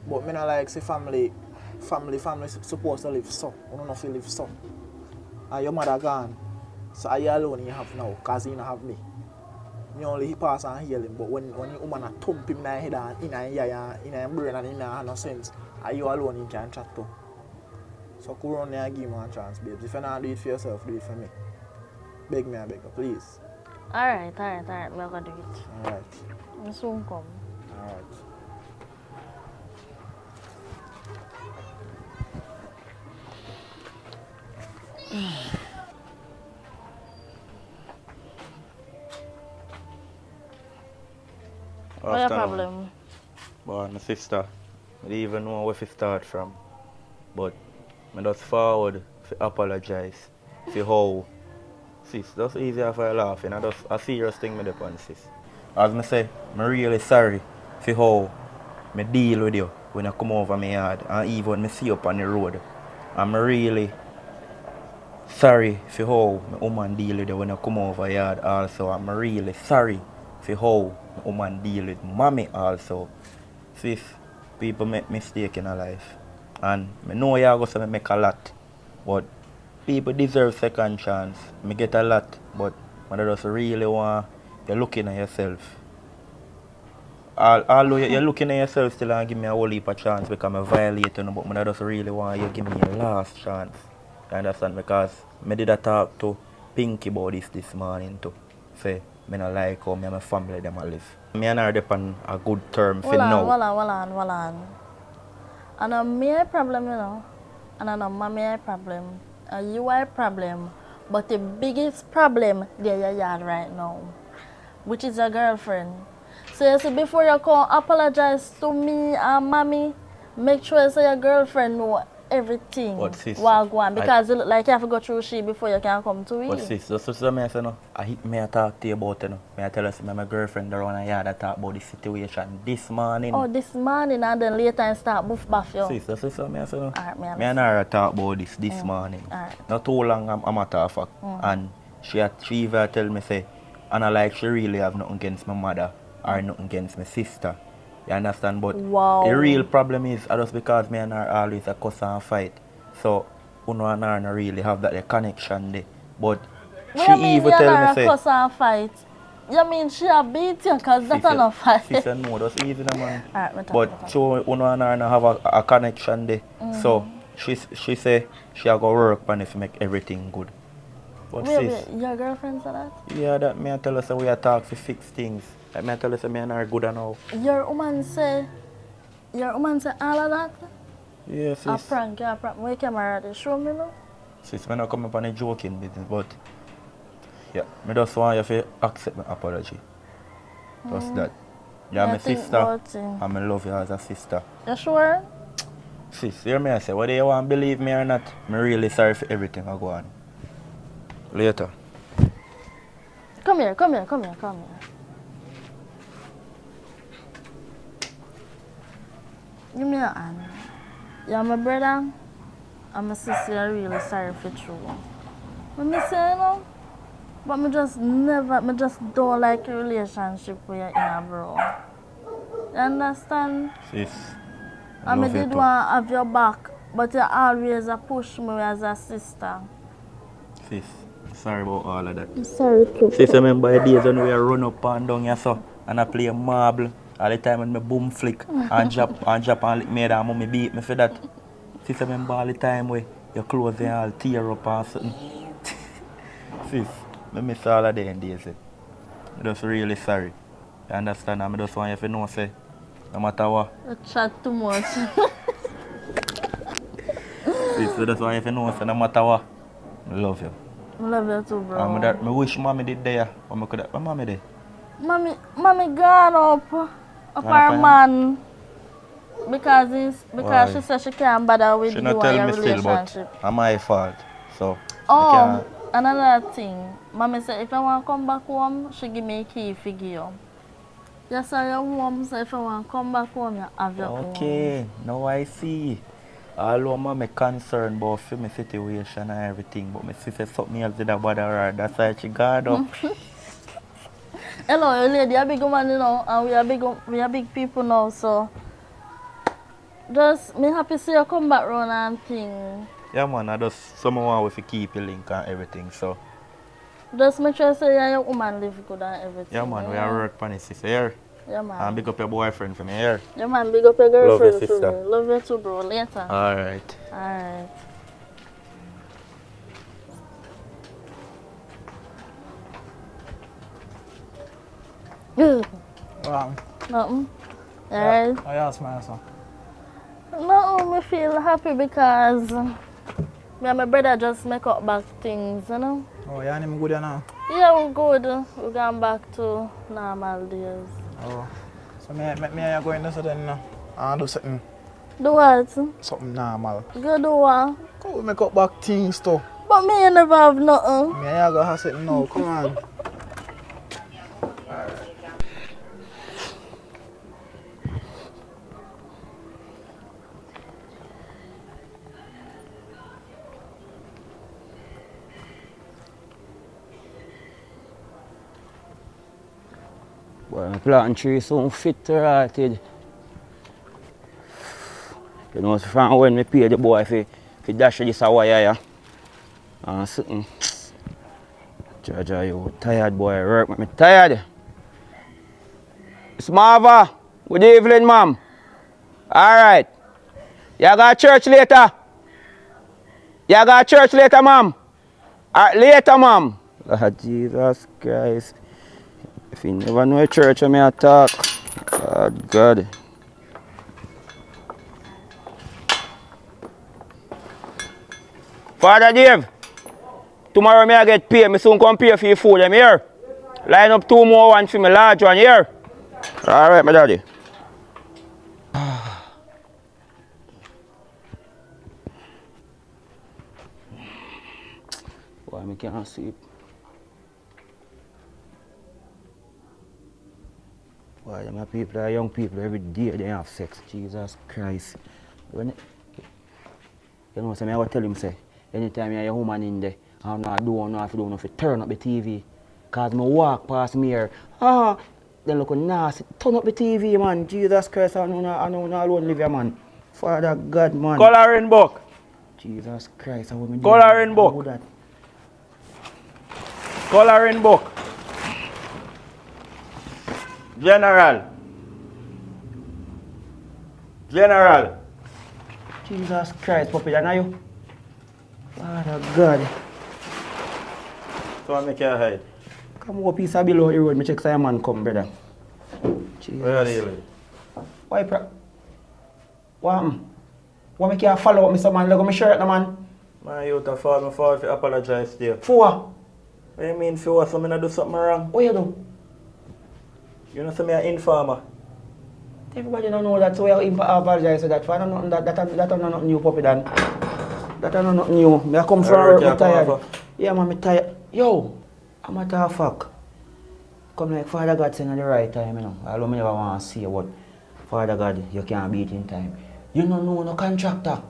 But me not like see family family supposed to live so. You don't know if you live so. And your mother gone. So are you alone you have now? Because you don't have me. Me only he pass and heal him. But when the woman a thump him in the head and in his eye and in his brain and in his no sense, are you alone you can chat to? So come around there and give me a chance, babes. If you don't do it for yourself, do it for me. Beg me, I beg you, please. Alright. We're gonna do it. Alright. You soon come. Alright. What's your problem? But my sister, I don't even know where to start from. But I just forward to apologize for how, sis, that's easier for laughing. I just a serious thing me upon sis. As I say, I'm really sorry for how I deal with you when I come over my yard and even when I see you up on the road. I'm really sorry for how my woman deal with you when I come over yard also. I'm really sorry for how my woman deal with mommy also. Sis, people make mistakes in life. And I know you're going to make a lot. But people deserve second chance. I get a lot, but I just really want you looking at yourself. Although you're looking at yourself still and give me a whole heap of chance because I violate you, but I just really want you to give me a last chance. You understand? Because I did a talk to Pinky about this morning too. Say, I don't like how me and my family them live. Me and her on a good term for now. Hold on. And I me a problem, you know. And I know mommy a problem. And you are a problem. But the biggest problem there you yard right now, which is your girlfriend. So you see, before you come apologize to me and mommy, make sure you say your girlfriend know everything while going, because you look like you have to go through she before you can come to it. But sis, that's what I say no. I talk to you about it no. I tell you my girlfriend around the yard talk about the situation this morning. Oh, this morning and then later and start buff baff you. Sis, that's what I say no. Alright, Me and her talk about this morning. Alright. Not too long I'm a matter of fact. And she even tell me say, and I like she really have nothing against my mother or nothing against my sister. You understand? But the real problem is just because me and her always a cuss and fight. So Uno and her not really have that connection there. But she even tell me say cuss and fight. You mean she a beat you because that's not fight? She said no, that's easy no man. Alright, but so Uno and her not have a connection there. So she say she a go work on it to make everything good. But wait, your girlfriend said that? Yeah, that me I tell her say we are talk to fix things. Like me I tell her say me and her good and all. Your woman say all of that? Yes, sis. A prank. Where camera they show me now? Sis, me not come up on a joking business, but yeah, me just want you to accept my apology. Just that. You're my sister, and I love you as a sister. You sure? Sis, hear me I say, whether you want to believe me or not, I'm really sorry for everything I go on. Later. Come here. Give me your hand. You're my brother and my sister. I'm really sorry for you. What me say, you know? But me just don't like a relationship with you in a bro. You understand? Sis, I did want to have your back, but you always push me as a sister. Sis, sorry about all of that. I'm sorry too. Sis, remember the days when we run up and down here so, and I play marble. All the time when I boom flick and drop and lick me and mommy beat me for that. Sis, remember all the time where your clothes they all tear up and something. Sis, I miss all of them days. I'm just really sorry. You understand? I just want you to know, say, no matter what. You chat too much. Sis, I just want you to know, say, no matter what, I love you. I love you too, bro. I wish mommy did there. But mommy there. Mommy gone up her man. Because she said she can't bother with she you and your relationship. Still, but it's my fault. So another thing. Mommy said if I want to come back home, she give me a key for you. Yes, sir, your home, so if I want to come back home, you have your home. Okay, now I see. Although I'm concerned about my situation and everything, but my sister something else did bother her. That's why she got up. Hello, lady, you're a big woman, you know, and we are big people now, so Just me happy see you come back round and thing. Yeah, man, I just someone with to keep your link and everything, so. Just make sure say you and your woman live good and everything. Yeah, man, we are work on it, sister, here. Yeah, man. And big up your boyfriend for me, here. Yeah, man, big up your girlfriend Love you, for sister. me. Love you too, bro. Later. Alright. Alright. Wow. Nothing. Alright. I ask my answer. No, me feel happy because me and my brother just make up back things, you know. Oh, you and him good now? Yeah, we're good. We're going back to normal days. Oh. So me and you going to something now? And do something. Do what? Something normal. Go do what? Come we make up back things too. But me you never have nothing. Me and you go have something now. Come on. Boy, my planting tree so fit to rotted. You know, from when me pay the boy for dash this a wire, yeah. And something. Jaja, you tired boy, work with me tired. It's Marva. Good evening, ma'am. Alright. You got church later? You got church later, ma'am? Alright, later, ma'am. Oh, Jesus Christ. If you never know a church, I may talk. God, God. Father Dave, tomorrow may I get paid. Me soon come pay for your food. I'm here. Line up 2 more ones for me large one here. Alright, my daddy. Why I can't sleep? Why my people are young people every day they have sex. Jesus Christ. When it, you know, so I tell him say, anytime you have a woman in there, I'm not doing nothing to do nothing, turn up the TV. Cause me walk past me here. They look nasty. Turn up the TV, man. Jesus Christ, I know not alone live here, man. Father God, man. Coloring book. Jesus Christ, I want me do Coloring book. that. Coloring book. General. General. Jesus Christ, puppy, that you? Father God. So I make you hide. Come over piece of below the road, me check Simon come, brother. Jesus. Where are you? Why, What make you follow up me, some man? Look at my shirt, no, man. My youth are fall, me fall to apologize to you. For what? What do you mean for what? So I do something wrong? What you do? You know, so me an informer. Everybody don't know that, so I apologize for that. For I don't know that not new, puppy, Dan. That not nothing new. Me I come from work, me tired. Yeah, man, me tired. Yo, I'm a tough fuck. Come like Father God saying at the right time, you know. Although me never want to see what Father God, you can't beat in time. You don't know no contractor.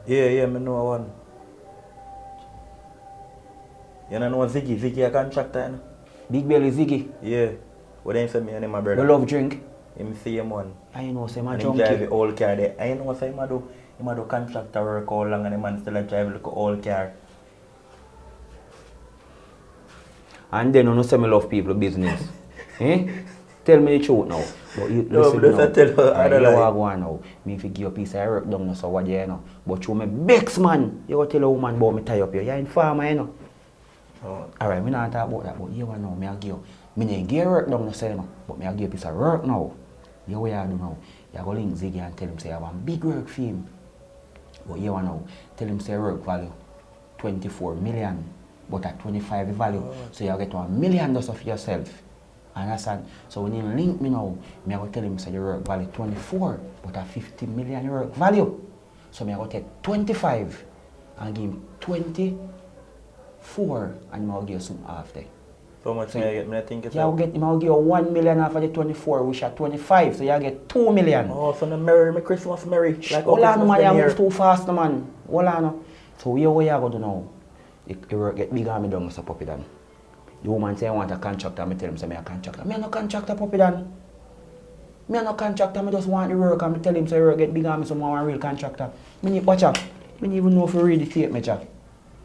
Yeah, me know one. You don't know Ziggy? Ziggy a contractor, you know? Big belly Ziggy. Yeah. What they say me and my brother? You love drink? Him same one. I know, say my And he junkie. drive the old car there. I know say him a do contractor work all long and the man still a drive like old car. And then you know say me love people business. Eh? Tell me the truth now. But you No, listen but now. that's a tell her, I don't You like. are going now. Me if you give you a piece of work down so what you know. But you me bex man. You go tell a woman about me tie up you. You're in farmer, you know. Oh. Alright, me not talk about that, but you know, me I give you. Me ain't give work down so you know. But me I give you a piece of work now. You what you do now? You go link Ziggy and tell him say I want big work for him. But you know, tell him say work value 24 million. But at 25 the value. So you get $1 million just of yourself. Understand? So when you link me now, me I go tell him say your work value 24, but at 50 million your work value. So me I go take 25 and give him 24 and I will give you some after. So much So me I get, me I think it's you will get him, I will give you 1 million after the 24, which are 25, so you get 2 million. Oh, so the merry, me Christmas merry. Like Hold on, man, you here. move too fast, man. Hold on. So what you go do now? The work get bigger and me down, so puppy dan. The woman say I want a contractor, I tell him say me a contractor. Me no contractor, puppy dan. Me no contractor, I just want the work and I tell him say work get bigger and I want a real contractor. Me need watch out. Me don't even know if you read the tape, me chat.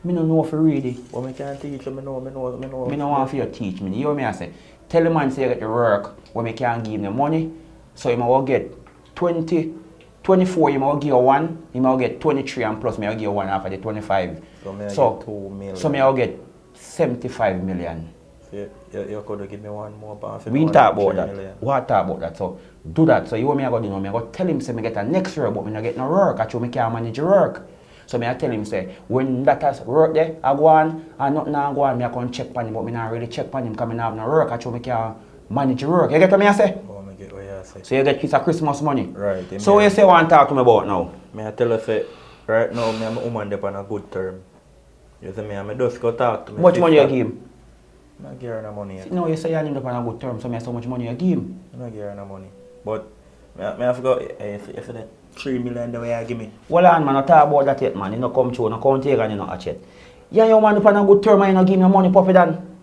Me don't know if you read it. Well, I can't teach you, I know. Me don't want for you to teach me. You hear me I say? Tell the man say you get the work when me can't give him the money. So he will get 24, he will give you 1, he will get 23 and plus me will give you 1 after the 25. So me get 2 million. So me will get 75 million. You could give me one more pound. We didn't talk about that. What talk about that? So do that. So you want me to go do now? Me go tell him say me get a next work, but me not get no work. Actually me can't manage the work. So me I tell him say when that has work there, I go on and nothing I go on, me I come check on him, but me not really check on him because me not have no work. Actually me can't manage the work. You get what me I say? Oh, me get what you say. So you get piece of Christmas money. Right. So what you say want to talk to me about now? Me I tell you say right now me and my woman dey on a good term. You see me and me just go talk to me. How much money you give him? I'm not giving no money yet. No, you say you need on a good term, so me so much money you give him. I'm not giving no money. But I forgot you see that 3 million the way you give me. Well on man, I talk about that yet man. You no come through, no count here and you no hatch yet. Yeah, you man on a good term and you no give me money puppy dan.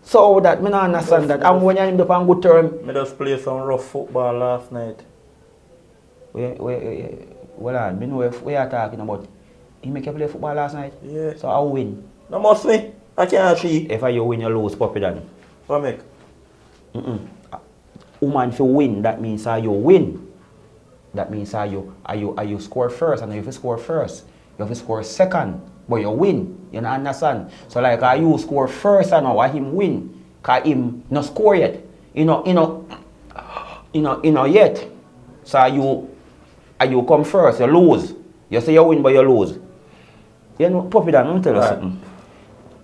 So that me not understand that. And when you need on a good term. Me just play some rough football last night. Well on, me know what you are talking about. He make you play football last night? Yeah. So I win. No must me. I can't see. If you win, you lose puppy dan. What make? Woman if you win, that means you win. That means you score first, and if you score first, you have to score second, but you win. You know understand? So like you score first and now him win, cause him no score yet. You know yet. So you come first, you lose. You say you win but you lose. You know, puppy dan, let me tell you something.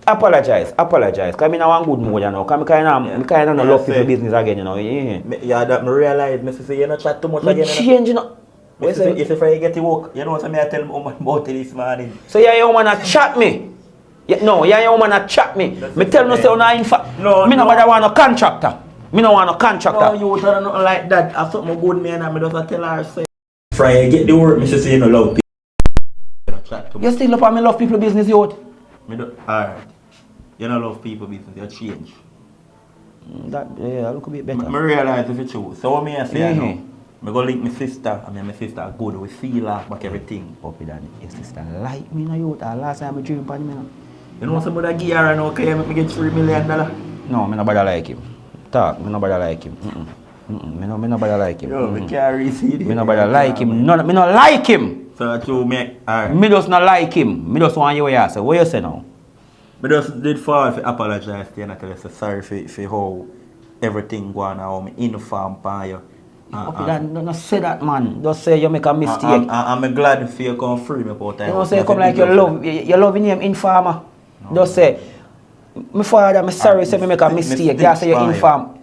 Apologize, cause me now one good mood, you know. Cause me kind of no love people business again, you know. Yeah, that me realize. Me say you not chat too much Me again. change, you know. If I get to work, you know what I mean? I tell me about it this morning. So your woman a chat me. Your woman a chat me. Me tell no say una in fact. Me no bother want no contractor. Me no want no contractor. No, you tell her nothing like that. I something good me and I just tell her say. Friday get the work, me say you no love people. You still up on me love people business, youth. Me do. Alright. You don't love people business, you change. Yeah, look a bit better. I realize if it's true. So what me I say I know. I go link my sister, and my sister good, we feel like back everything. Puppy dan, your sister like me no youth. Last time I dream upon me now. You know somebody give her now, can you make me get $3 million? No, me no bother like him. Talk, me no bother like him. Me no bother like him. Yo, me can't receive it. Me no bother like him. No, me no like him. So to me, alright. Me just not like him. Me just want you here. So what you say now? I just did fall to apologize to you and tell you sorry for how everything going on, how me inform upon you. Don't say that, man. Just say you make a mistake. I'm glad for you come free me about that. You know, say come like you love him informer. Just say, my father, I'm sorry, say me make a mistake. You say you inform.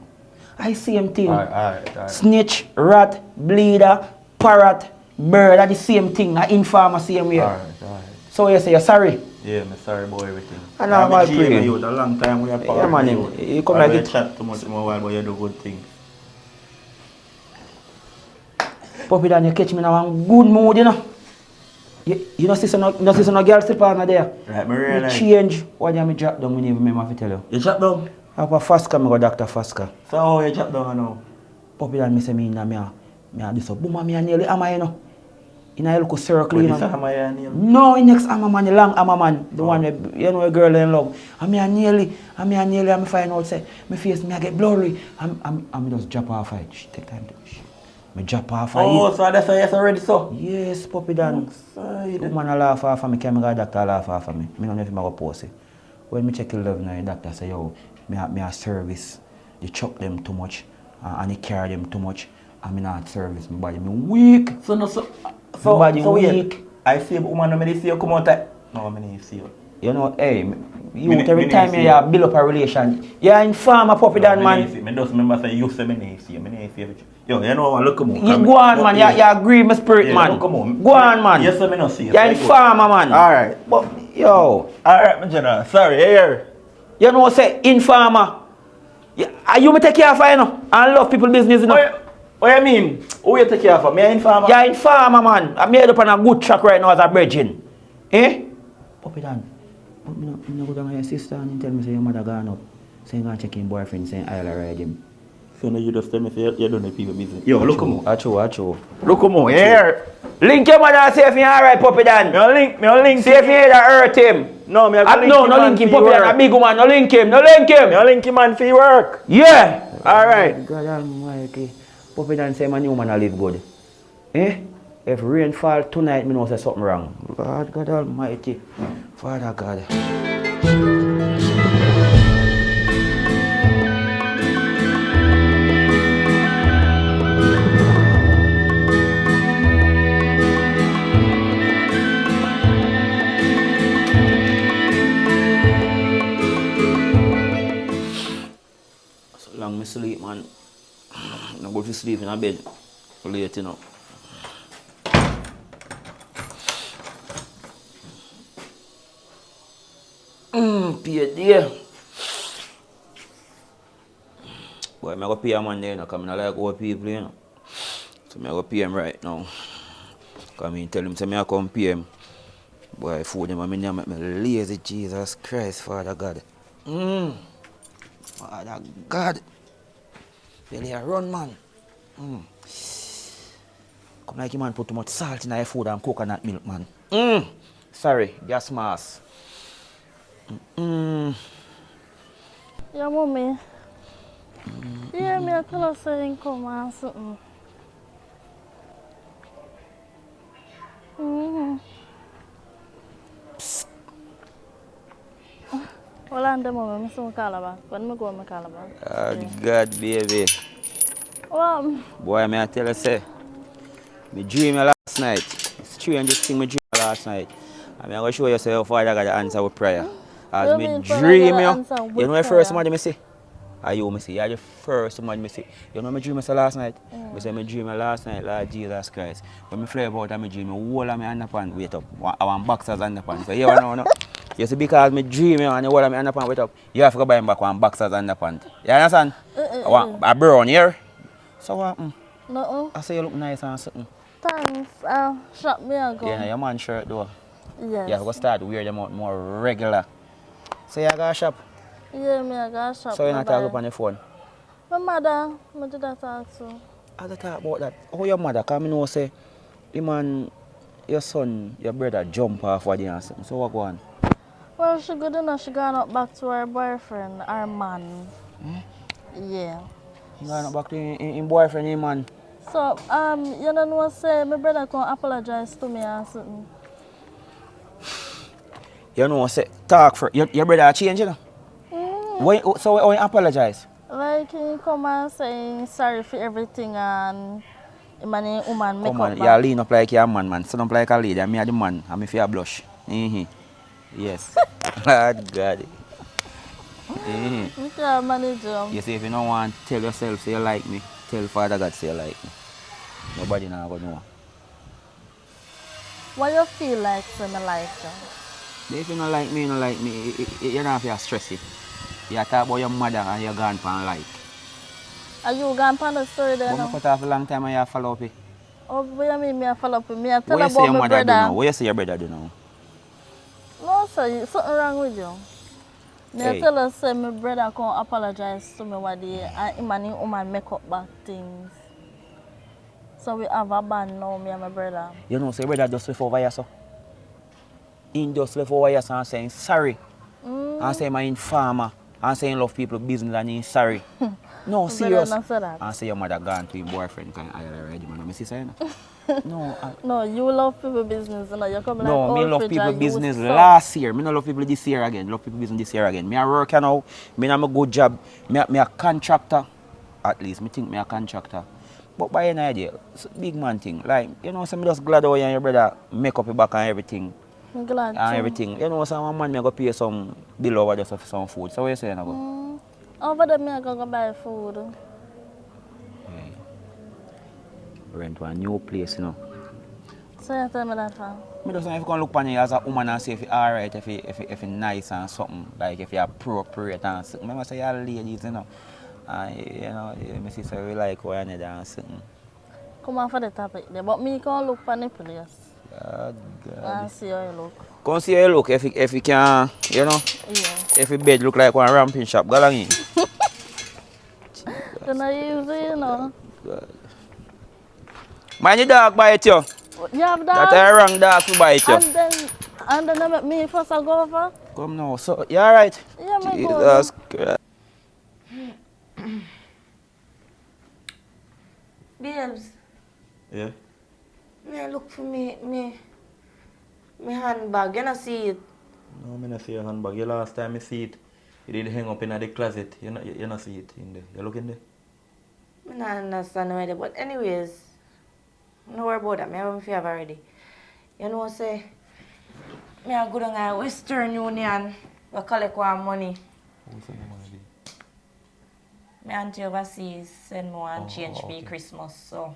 I see him thing. Alright. Snitch, rat, bleeder, parrot, bird, that's the same thing. I informer same way. Alright. So you say you're sorry? Yeah, I'm sorry about everything. And I'm all pray. You a long time we are part. Yeah, man. You come like it. Chat too much more while, but you do good things. Puppy dan, you catch me in a good mood, you know. You don't see some girl slip on there. Right, me realize. Change. Why do you drop down? I never remember to tell you. You drop down? I have a Fasca, I go Dr. Fasca. So how you drop down now? Puppy dan, I say me do so. Boom, me nearly am you know. In a little circle, you know. No, in next am man, the long am man, the one you know a girl in love. And me nearly, I find out say my face me I get blurry. I'm just drop off it. Take time to me drop off it. Oh, so that's why you're already so? Yes, puppy dan. Woman laugh off of me, camera doctor laugh off of me. I don't know if I go post it. When me check the love now, the doctor say, yo, me a service. They chuck them too much and they carry them too much. And me not service my body. Me weak. So weak. I see a woman when they see you come out there. No, I mean see you. You know, hey, every time you build up a relation, you're inform a puppy dan man. I just remember saying you say me see you. Yo, you know, look come on. You go on man, you agree my spirit man. Come on. Go on man. Yes, I not see you. You're informer man. Alright. But yo. Alright, my general. Sorry, here. You know say informer. You me take care of you know. I love people business you know. What you mean? Who you take care of? Me informer? Yeah, informer man. I'm made up on a good track right now as a virgin. Eh? Puppy dan. But me no go down to your sister and tell me say your mother gone up. Saying go check him boyfriend saying I'll ride him. So now you just tell me say you don't know people business. Yo, look at me. Acho. Look at me. Here. Link him and see if he alright, Puppy Dan. Me link. See if he ain't hurt him. No, me link him. No link him, Puppy Dan. A big woman. No link him. Me link him and fee work. Yeah. Alright. God almighty. Puppy Dan say my new man a live good. Eh? If rain fall tonight, me know say something wrong. Lord God almighty. Father God. So long me sleep, man. I go to sleep in a bed late, you know. Pay there. Boy, I'm going to pay a man there, you know, because I like old people, you know. So I'm going to pay him right now. Because I tell him, say I come pay him. Boy, food him, I mean, make me lazy, Jesus Christ, Father God. Father God. Really a run, man. Come like you, man, put too much salt in your food and coconut milk, man. Sorry, gas mask. Yeah, mommy. Yeah, me I tell her saying come and something. Well, I'm the moment, I'm so calabar. When I go, I'm calabar. God, baby. Well, Boy, may I tell you, say, me dream last night. Strangest thing me dream last night. I'm going to show you, say, how Father God answer with prayer. As me dream, you know the first man me see? Are you me see? You're the first man me see. You know me dream last night? Me say me dream last night, Lord Jesus Christ. When me fly about and me dream, whole of me underpants wait up. I want boxers underpants. So you know. You see, because me dream and the whole of me underpants wait up, you have to go buy back one boxers underpants. You understand? I want a brown here. So what? No. I say you look nice and something. Thanks. Shop me a go. Yeah, your man shirt though. Yes. You have to start wear them out more regular. So you go shop. Yeah, me I go shop. So you not talk up on the phone? My mother, I did that also. I don't talk about that. How your mother? Because I know say, your son, your brother jump off what and something. So what go on? Well, she good enough. She gone up back to her boyfriend, her man. Yeah. Gone back to his boyfriend, his man. So, you know what say, my brother can apologize to me or something. You know, say, talk for your brother change, you know? So why you apologize? Like, he come and say sorry for everything and him and the woman make Come up on, back. you lean up like you're a man. Stand up like a lady. I'm the man. I'm if you blush. Yes. Lord God. You can't manage him. You see, if you don't want to tell yourself say you like me, tell Father God say you like me. Nobody now gonna know. What you feel like when I like you? If you don't like me, you don't like me. You don't have to stress it. You talk about your mother and your grandpa like. Are you gone on the story there But now? I cut off a long time and you follow up it. Oh, what you mean me follow up? Me I tell What you say about your my mother do brother. now? What you say your brother do now? No, sir, something wrong with you. Me I Hey. tell her say my brother can apologize to me what day and him and him woman make up back things. So we have a band now, me and my brother. You know, say your brother just left over here, so. He just left over here and saying sorry. And saying my informer. And saying love people business and he's sorry. No, serious. Not say that. And say your mother gone to his boyfriend because I already man. My sister, you know? No, No, you love people business, you know. You come no, like me old love fridge people and you business suck. last year. Me no love people this year again. Love people business this year again. Me a work now. Me have a good job. Me a contractor. At least me think me a contractor. But by an idea, it's a big man thing. Like, you know, some just glad how you and your brother make up your back and everything. I'm glad And too. everything. You know, some man me go pay some bill over just for some food. So what you saying about? Over there, me I go buy food. Yeah. Rent one new place, you know. So you tell me that for? Me just want if you can look on you as a woman and say if you alright, if you nice and something, like if you appropriate and something. Remember say you're ladies, you know. And you know, my sister we like how you need and something. Come on for the topic there, but me can look for the place. God. And see how you look. Come see how you look if you can, you know. Yeah. If your bed look like one ramping shop, go along in. nothing easy, you know. Man, your dog bite you. You have That's that? a wrong dog to bite you. And then they make me first I go over. Come now. So, you alright? Yeah, my Jesus Christ. Babes, Yeah? me look for me handbag. You not see it? No, I don't see your handbag. The last time I see it, it did hang up in the closet. You not see it in there. You look in there? I don't understand where but anyways, no worry about that. I have a already. You know say, me a go down at Western Union, we collect one money. Who send the money there? My auntie overseas send me one change for Christmas, so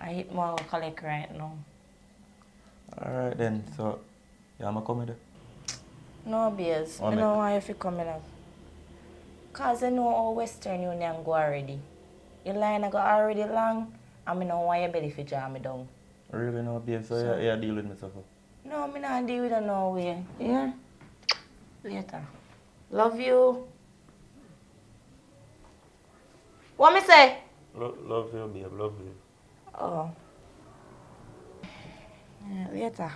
I hit more collect right now. Alright then, so, yeah, I'm coming there. No beers, Oh, I don't want you to come in. Cause I know how Western Union go already. Your line I go already long, and I don't want your belly to jam me down. Really no, babe, so you deal with me so far? No, I don't deal with it no way. Yeah? Later. Love you. What me say? Love you, babe, love you. Oh. Yeah, later.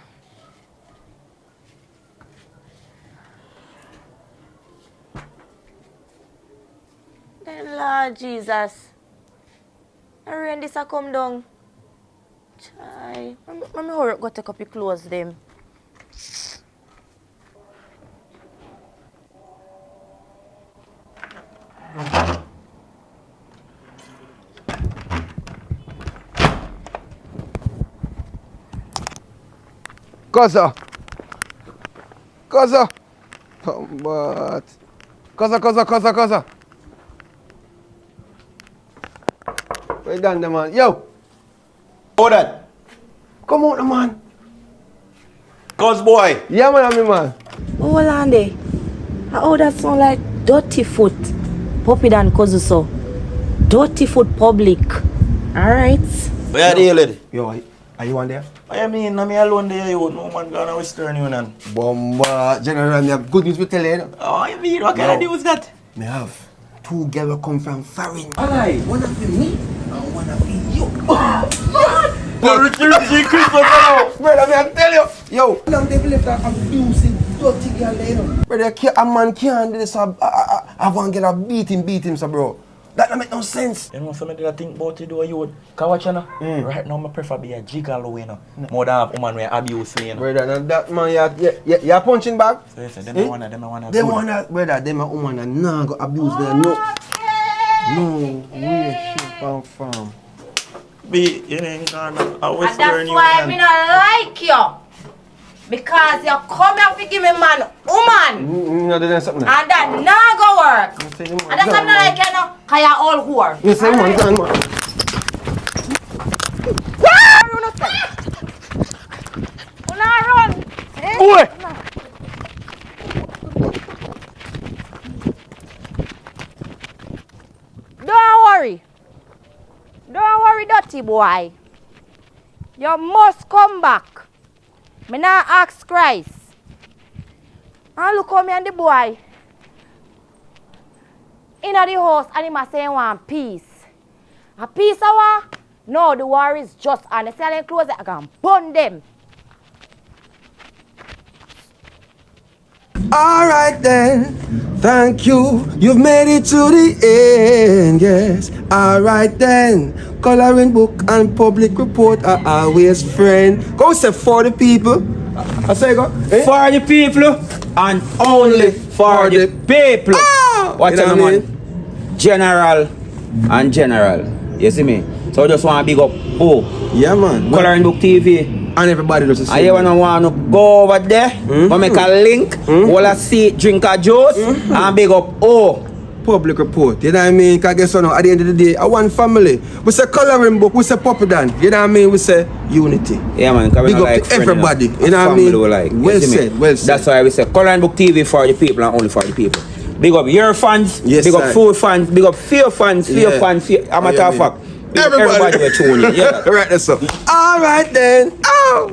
Then Lord Jesus. The rain this a come down. Chai. Let me hurry up go take up your clothes them. Gaza. Gaza. But. Gaza. Where done the man? Yo. Hold that! Come out the man. Cuz boy! Yeah man, I'm man. Hold on there. How that sound like dirty foot? Puppy than cause so. Dirty foot public. Alright? Where are you, lady? Yo, are you on there? I mean, I'm alone there, you. No man gone to Western Union. Bomba. General, I have good news to tell you. Oh, I mean, what kind of news that? Me have 2 girls come from foreign. Aye, one of them me and one of them you. Richie Christmas now! Brother, me I tell you. Yo, long they've left that abusive, dirty girl there, you know. Brother, a man can't do this. I want to get a beat him, so bro. That don't make no sense. You know, something that I think about it, do you? Cause watch, you know, right now, I prefer be a gigolo, you know, more than have woman where abuse me, you know. Brother, now that man, you're punching back. So you say, them wanna They wanna, brother, them a woman that nah go abuse them. No, we shit from. Be, you ain't gonna, a And Western that's why I don't like you. Because you come here to give me man, woman. No, there's something. And that not go work. And that's something like you know, cause you're all whore. You say man, man. Run. Boy! Don't worry, dirty boy. You must come back. Me not ask Christ. And look how me and the boy in the house and he must say want peace. A peace I want? No, the war is just and they selling clothes I can burn them. Alright then, thank you. You've made it to the end, yes. Alright then, coloring book and public report are always friend. Go say for the people. I say go. Eh? For the people and only for the people. Watch out, man. General and general. You see me? So I just want to big up Yeah, man. Coloring Book TV. And everybody does the same. And you want to go over there, make a link, wanna see, drink a juice, and big up public report. You know what I mean? Because guess what now, at the end of the day, I want family. We say coloring book, we say puppy dan. You know what I mean? We say unity. Yeah, man. Big up like to everybody. You know what I mean? Like, well said, well said. That's why we say Coloring Book TV for the people and only for the people. Big up your fans, yes, big sir. up food fans, big up fear fans, I'm a matter of fact. Everybody will tune in. Yeah. Right, that's so. Alright then. Oh.